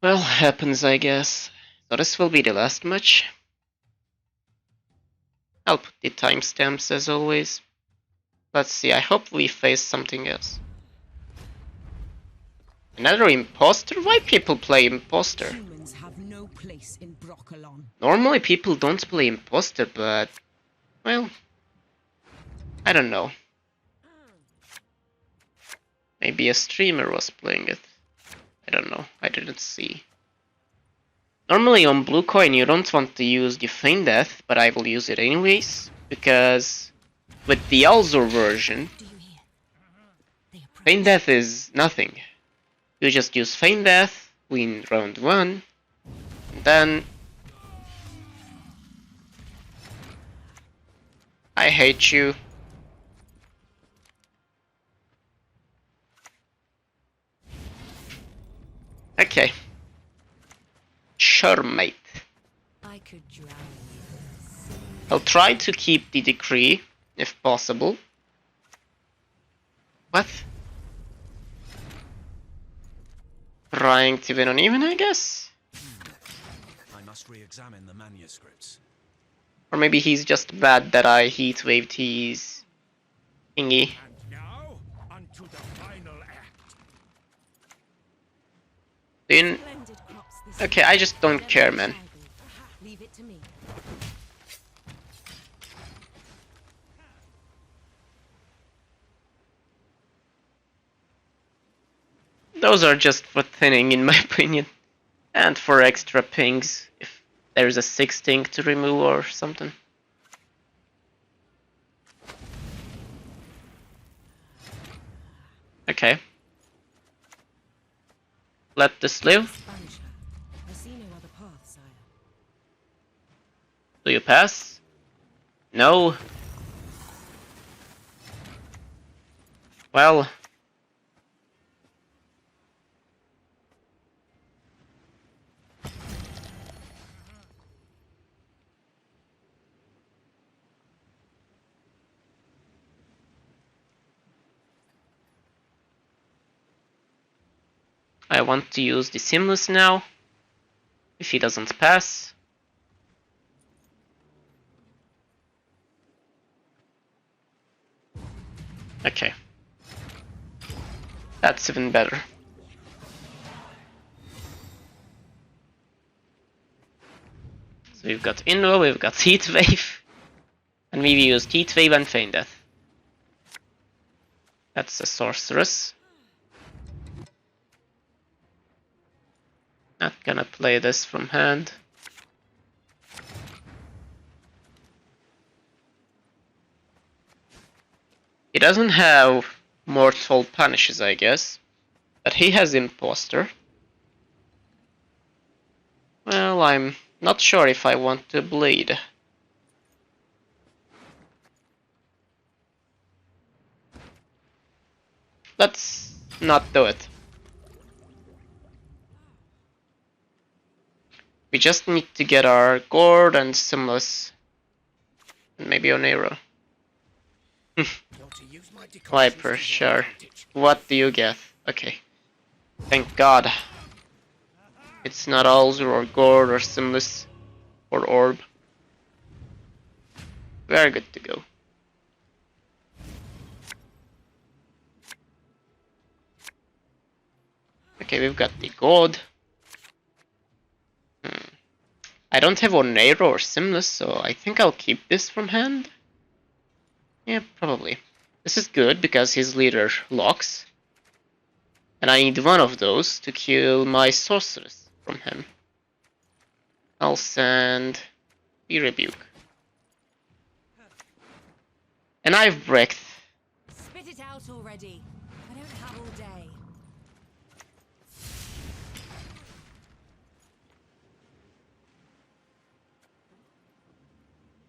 S1: Well, happens I guess. So this will be the last match. I'll put the timestamps as always. Let's see, I hope we face something else. Another imposter? Why people play imposter?
S4: Humans have no place in Broccolon.
S1: Normally people don't play imposter, but... well... I don't know. Maybe a streamer was playing it. I don't know, I didn't see. Normally on Blue Coin you don't want to use the Feign Death, but I will use it anyways. Because with the Alzur version, Feign Death is nothing. You just use Feign Death, win round 1, and then... I hate you. Okay. Sure, mate.
S4: I could drown you.
S1: I'll try to keep the decree, if possible. What? Trying to win on even, I guess?
S2: I must re-examine the manuscripts.
S1: Or maybe he's just bad that I heatwaved his thingy.
S5: And now, unto the final act.
S1: Then,
S4: Splendid crops this
S1: okay,
S4: year,
S1: I just don't
S4: and
S1: care,
S4: ever
S1: man.
S4: shall be. Leave it to me.
S1: Those are just for thinning, in my opinion. And for extra pings, if there's a 6th thing to remove or something. Okay. Let this live.
S4: Sponge her. I see no other path, sire.
S1: Do you pass? No. Well. I want to use the Seamless now. If he doesn't pass. Okay. That's even better. So we've got Invo, we've got Heatwave. And we've used Heatwave and Feign Death. That's a Sorceress. Not gonna play this from hand. He doesn't have Mortal Punishes, I guess. But he has Imposter. Well, I'm not sure if I want to bleed. Let's not do it. We just need to get our Gourd and Simless. And maybe Onero. Viper, sure. What do you get? Okay. Thank God. It's not Alzur or Gourd or Simless or Orb. Very good to go. Okay, we've got the Gourd. I don't have Onero or Simless, so I think I'll keep this from hand. Yeah, probably. This is good because his leader locks. And I need one of those to kill my sorceress from him. I'll send the Rebuke. And I've wrecked.
S4: Spit it out already. I don't have all day.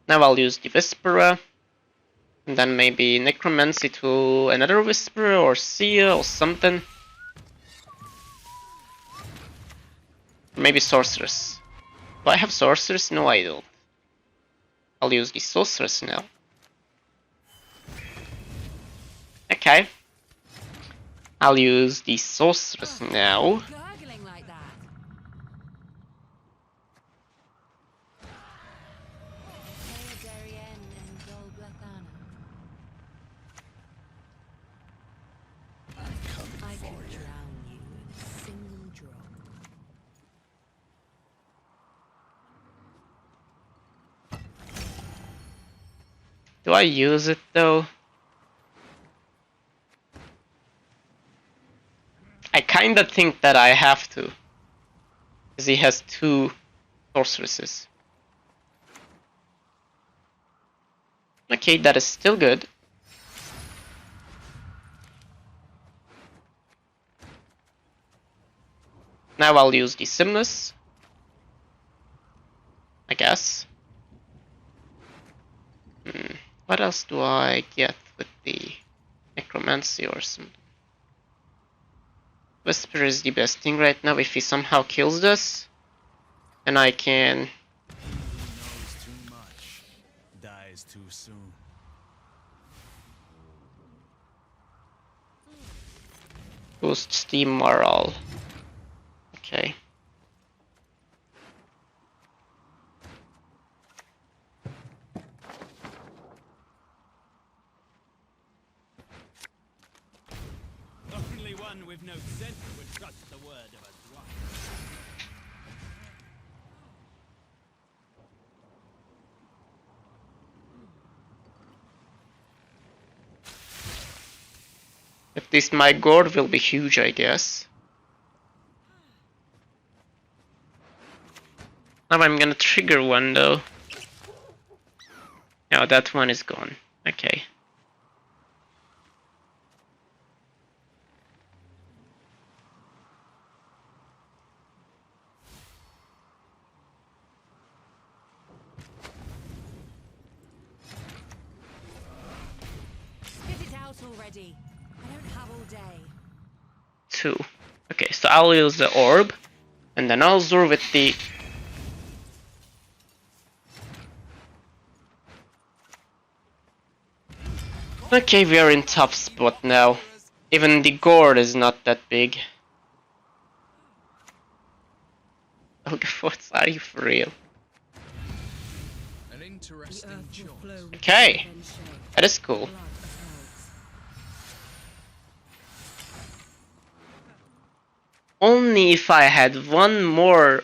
S1: Now I'll use the Whisperer. And then maybe Necromancy to another Whisperer or Seer or something. Or maybe Sorceress. Do I have Sorceress? No, I don't. I'll use the Sorceress now. Okay. I'll use the Sorceress now.
S4: Gurgling like that. I could drown you in a single drop.
S1: Do I use it though? I kinda think that I have to. Because he has 2 sorceresses. Okay, that is still good. Now I'll use the Simless. I guess. What else do I get with the Necromancy or something? Whisper is the best thing right now. If he somehow kills this, then I can...
S2: Who knows too much dies too soon.
S1: boost Steam morale. Okay.
S5: Only one with no sense would trust the word of a dwarf.
S1: If this my gourd will be huge, I guess. Now I'm gonna trigger one though. No, that one is gone. Okay.
S4: Get it out already. I don't have all day.
S1: 2. Okay, so I'll use the orb, and then Alzur with the... Okay, we are in tough spot now. Even the gourd is not that big. Oh, what are you for real?
S2: An
S4: The
S2: interesting
S4: earth will
S2: choice.
S4: flow with
S1: Okay.
S4: the shape.
S1: That is cool.
S4: Blood of elves.
S1: Only if I had one more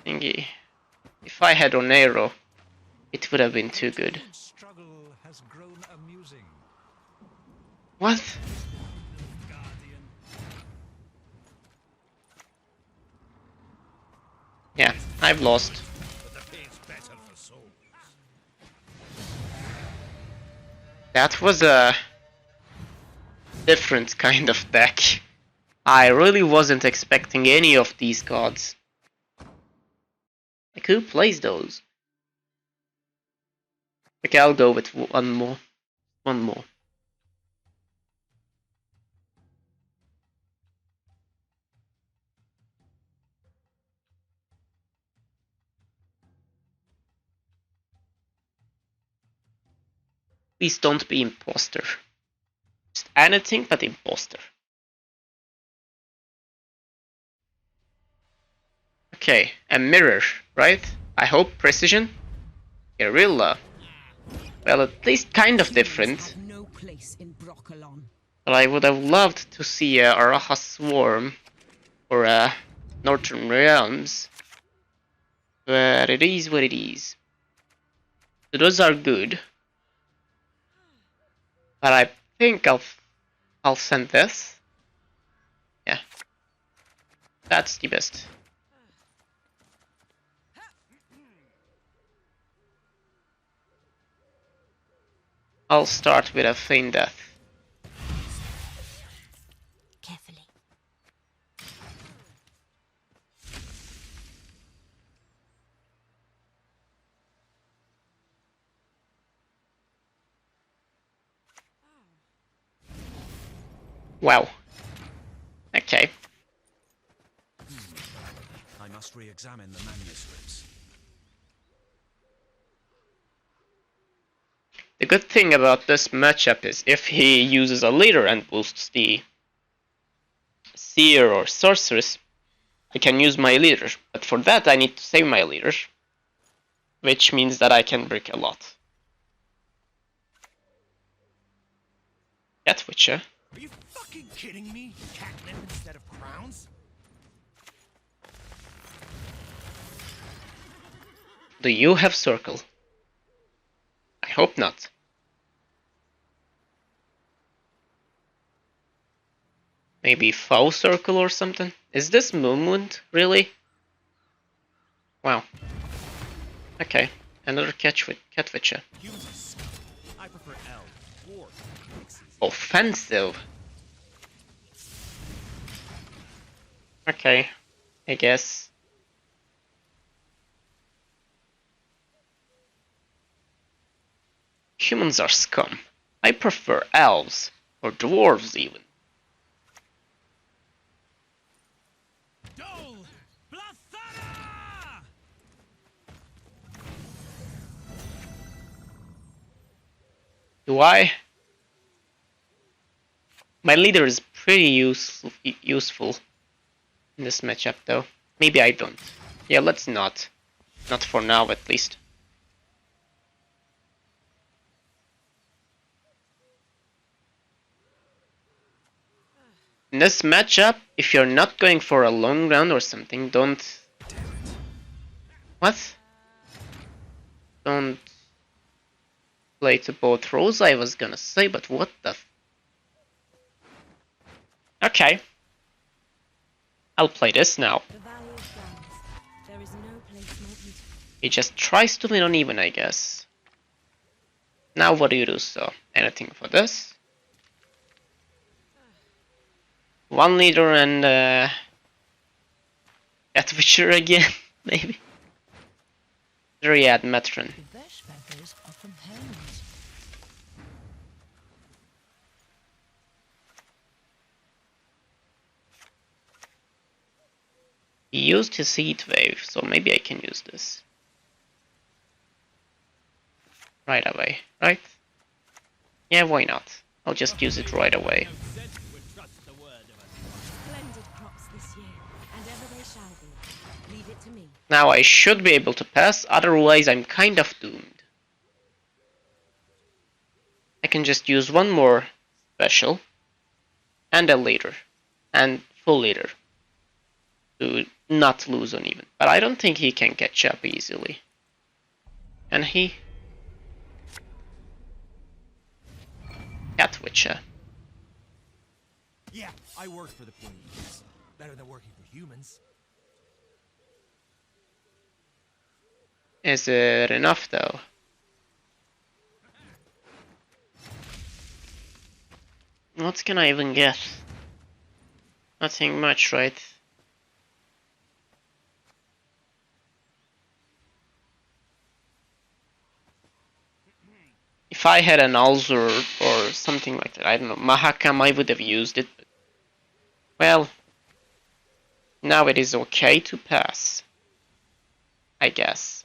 S1: thingy. If I had Onero, it would have been too good.
S5: Struggle has grown amusing.
S1: What?
S5: Guardian.
S1: Yeah, I've lost.
S5: But the pain's better for souls.
S1: That was a different kind of deck. I really wasn't expecting any of these gods. Like, who plays those? Okay, I'll go with one more. One more. Please don't be imposter. Just anything but imposter. Okay, a mirror, right? I hope precision. Guerilla. Well, at least kind of different.
S4: Have no place in Broccolon.
S1: But I would have loved to see a Araha Swarm or a Northern Realms. But it is what it is. So those are good. But I think I'll send this. Yeah. That's the best. I'll start with a feign death.
S6: Carefully.
S1: Wow. Okay.
S2: I must re-examine the manuscripts.
S1: The good thing about this matchup is if he uses a leader and boosts the seer or sorceress, I can use my leader. But for that I need to save my leader, which means that I can brick a lot. Cat Witcher.
S5: Are you fucking kidding me? Catnip instead of crowns?
S1: Do you have circle? I hope not. Maybe foul circle or something? Is this Moonwood, really? Wow. Okay, another cat witcher.
S5: Humans are scum. I prefer elves, dwarves, pixies.
S1: Offensive. Okay, I guess. Humans are scum. I prefer elves. Or dwarves even.
S5: Dol Blathana!
S1: Do I? My leader is pretty useful in this matchup though. Maybe I don't. Yeah, let's not. Not for now at least. In this matchup, if you're not going for a long round or something, don't... What? Don't play to both rows, I was gonna say, but what the... Okay. I'll play this now.
S4: The valley of dragons. There is no place more beautiful.
S1: He just tries to win uneven, I guess. Now what do you do, so? Anything for this? One leader and Death Witcher again, maybe. Dryad Matron.
S3: The best feathers are from hens.
S1: He used his heat wave, so maybe I can use this. Right away, right? Yeah, why not? I'll just use it right away.
S4: Splendid crops this year, and ever they shall be. Leave it to me.
S1: Now I should be able to pass, otherwise I'm kind of doomed. I can just use one more special, and a leader, and full leader, to not lose uneven. But I don't think he can catch up easily. Can he? Cat Witcher.
S5: Yeah, I work for the police. Better than working for humans.
S1: Is it enough though? What can I even get? Nothing much, right? If I had an Alzur or something like that, I don't know, Mahakam, I would have used it. But, well, now it is okay to pass, I guess.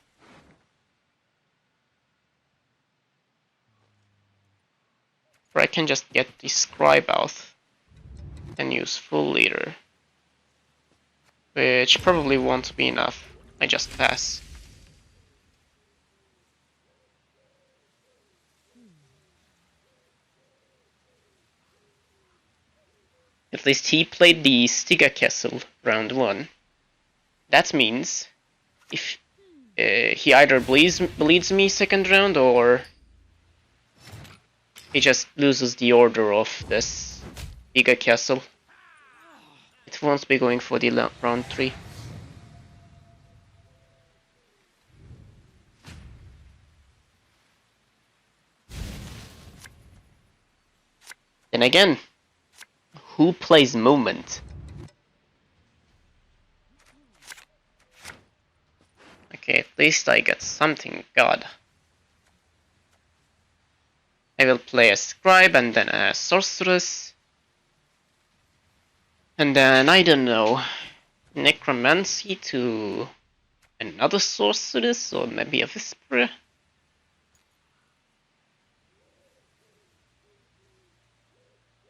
S1: Or I can just get the scribe out and use full leader, which probably won't be enough. I just pass. At least he played the Scoia'tael round 1. That means if he either bleeds me second round or he just loses the order of this Scoia'tael. It won't be going for the round 3. Then again, who plays movement? Okay, at least I got something god. I will play a scribe and then a sorceress. And then, I don't know, necromancy to another sorceress or maybe a whisperer.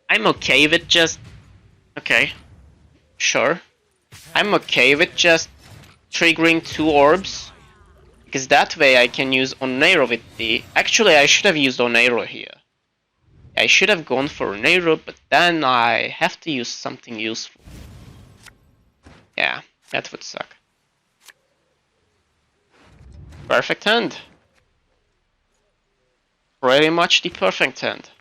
S1: I'm okay with just... Okay, sure. I'm okay with just triggering 2 orbs, because that way I can use Oneiro with the... Actually, I should have used Oneiro here. I should have gone for Oneiro, but then I have to use something useful. Yeah, that would suck. Perfect hand. Pretty much the perfect hand.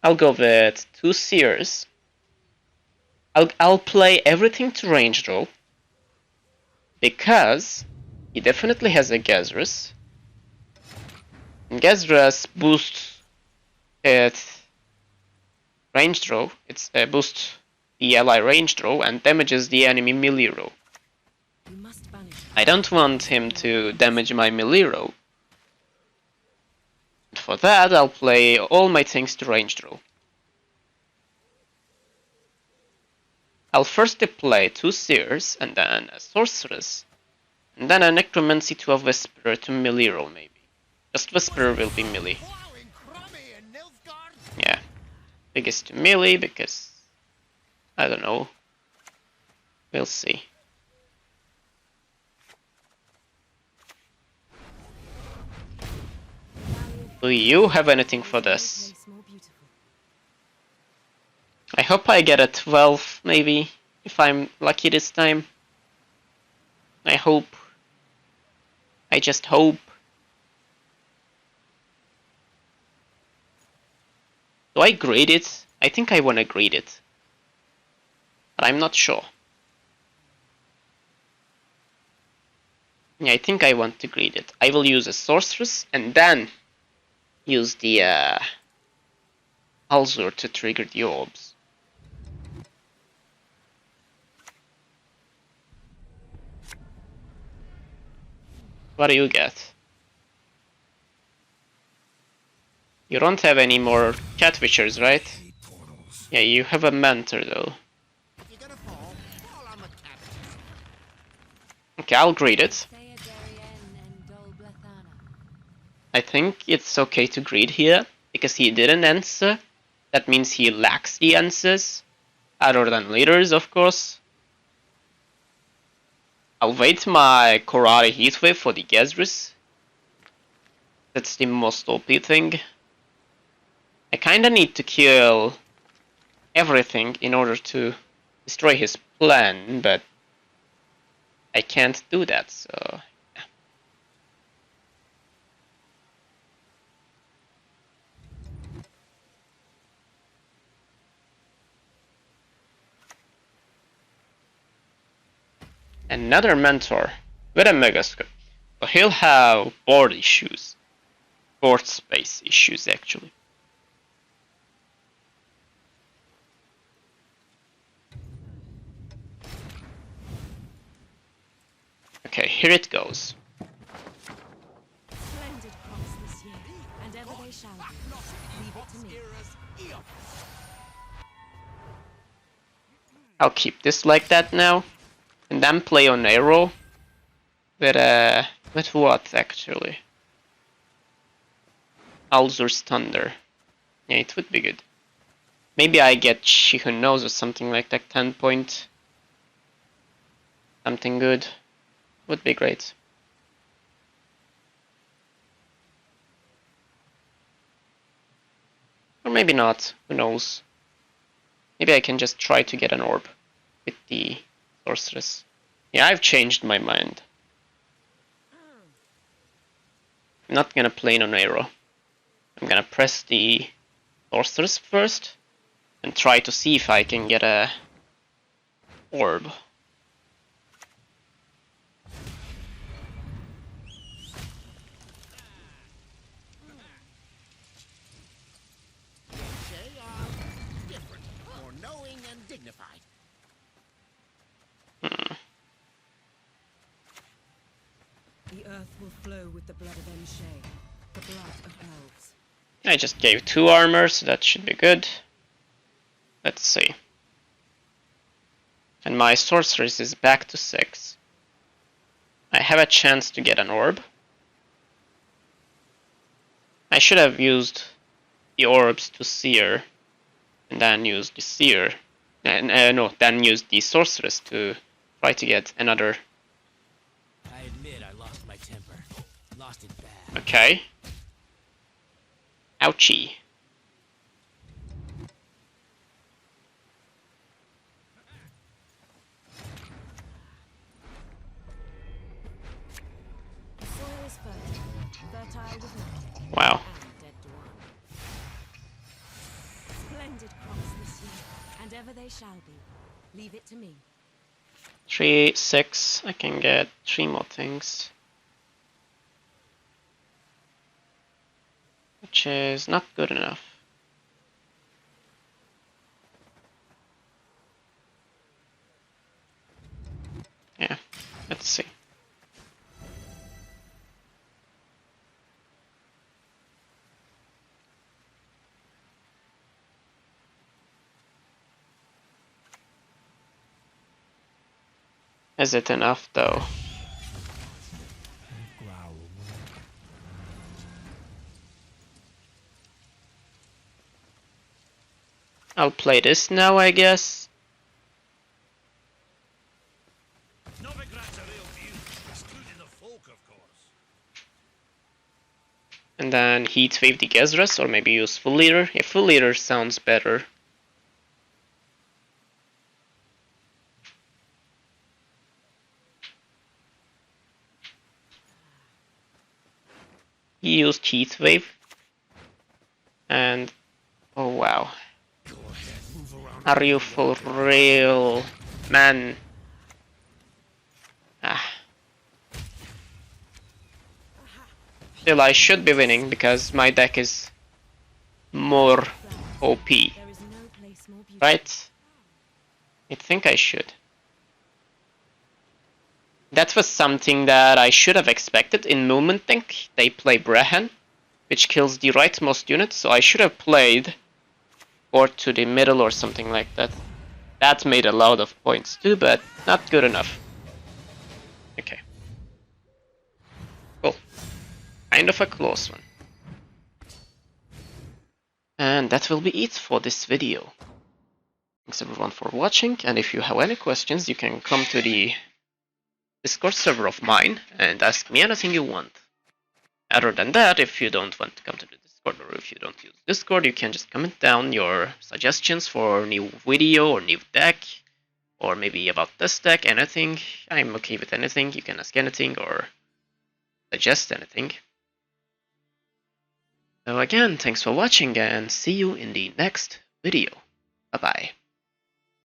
S1: I'll go with 2 Seers. I'll play everything to range roll, because he definitely has a Gezrus. And Gezrus boosts it range throw. It's boosts the ally range throw and damages the enemy melee row.
S4: You must banish.
S1: I don't want him to damage my melee row. For that, I'll play all my things to range throw. I'll first deploy 2 Seers, and then a Sorceress, and then a Necromancy to a Whisperer to melee roll maybe. Just Whisperer will be melee. Yeah. Biggest to melee because... I don't know. We'll see. Do you have anything for this? I hope I get a 12, maybe, if I'm lucky this time. I hope. I just hope. Do I grade it? I think I wanna grade it. But I'm not sure. Yeah, I think I want to grade it. I will use a Sorceress and then use the Alzur to trigger the orbs. What do you get? You don't have any more Catwitchers, right? Yeah, you have a Mentor though. Okay, I'll greet it. I think it's okay to greet here, because he didn't answer. That means he lacks the answers. Other than leaders, of course. I'll wait my Karate Heatwave for the Gezris. That's the most OP thing. I kinda need to kill everything in order to destroy his plan, but I can't do that, so... yeah. Another mentor with a megascope. So he'll have board issues. Board space issues, actually. Okay, here it goes.
S4: Splendid crops this year, and ever they shall be. Leave it to me.
S1: I'll keep this like that now. And then play on arrow. With what, actually? Alzur's Thunder. Yeah, it would be good. Maybe I get She Who Knows or something like that, 10 point. Something good. Would be great. Or maybe not, who knows. Maybe I can just try to get an orb with the Sorceress. Yeah, I've changed my mind. I'm not gonna play on arrow. I'm gonna press the Sorceress first and try to see if I can get a orb.
S4: The earth will flow with the blood of Enche, the blood of elves.
S1: I just gave 2 armor, so that should be good. Let's see. And my Sorceress is back to 6. I have a chance to get an orb. I should have used the orbs to Seer, and then use the Seer. No, then use the Sorceress to try to get another.
S2: I admit I lost my temper. Lost it bad.
S1: Okay. Ouchie.
S4: The soil is fertile with life.
S1: Wow.
S4: And dead dwarf. Splendid crops this year, and ever they shall be. Leave it to me.
S1: 3, 6. I can get 3 more things. Which is not good enough. Is it enough though? I'll play this now, I guess.
S5: Novigrad's a real deal, excluding the folk, of course.
S1: And then Heatwave the Gezras, or maybe use Full Leader. Yeah, Full Leader sounds better. He used Heatwave. And oh wow. Are you for real? Man. Ah. Still, I should be winning because my deck is more OP.
S4: There is no place more beautiful.
S1: Right? I think I should. That was something that I should have expected in Movement Think. They play Brehen, which kills the rightmost unit, so I should have played or to the middle or something like that. That made a lot of points too, but not good enough. Okay. Cool. Kind of a close one. And that will be it for this video. Thanks everyone for watching, and if you have any questions, you can come to the Discord server of mine and ask me anything you want. Other than that, if you don't want to come to the Discord or if you don't use Discord, you can just comment down your suggestions for new video or new deck, or maybe about this deck, anything. I'm okay with anything. You can ask anything or suggest anything. So again, thanks for watching and see you in the next video. Bye bye.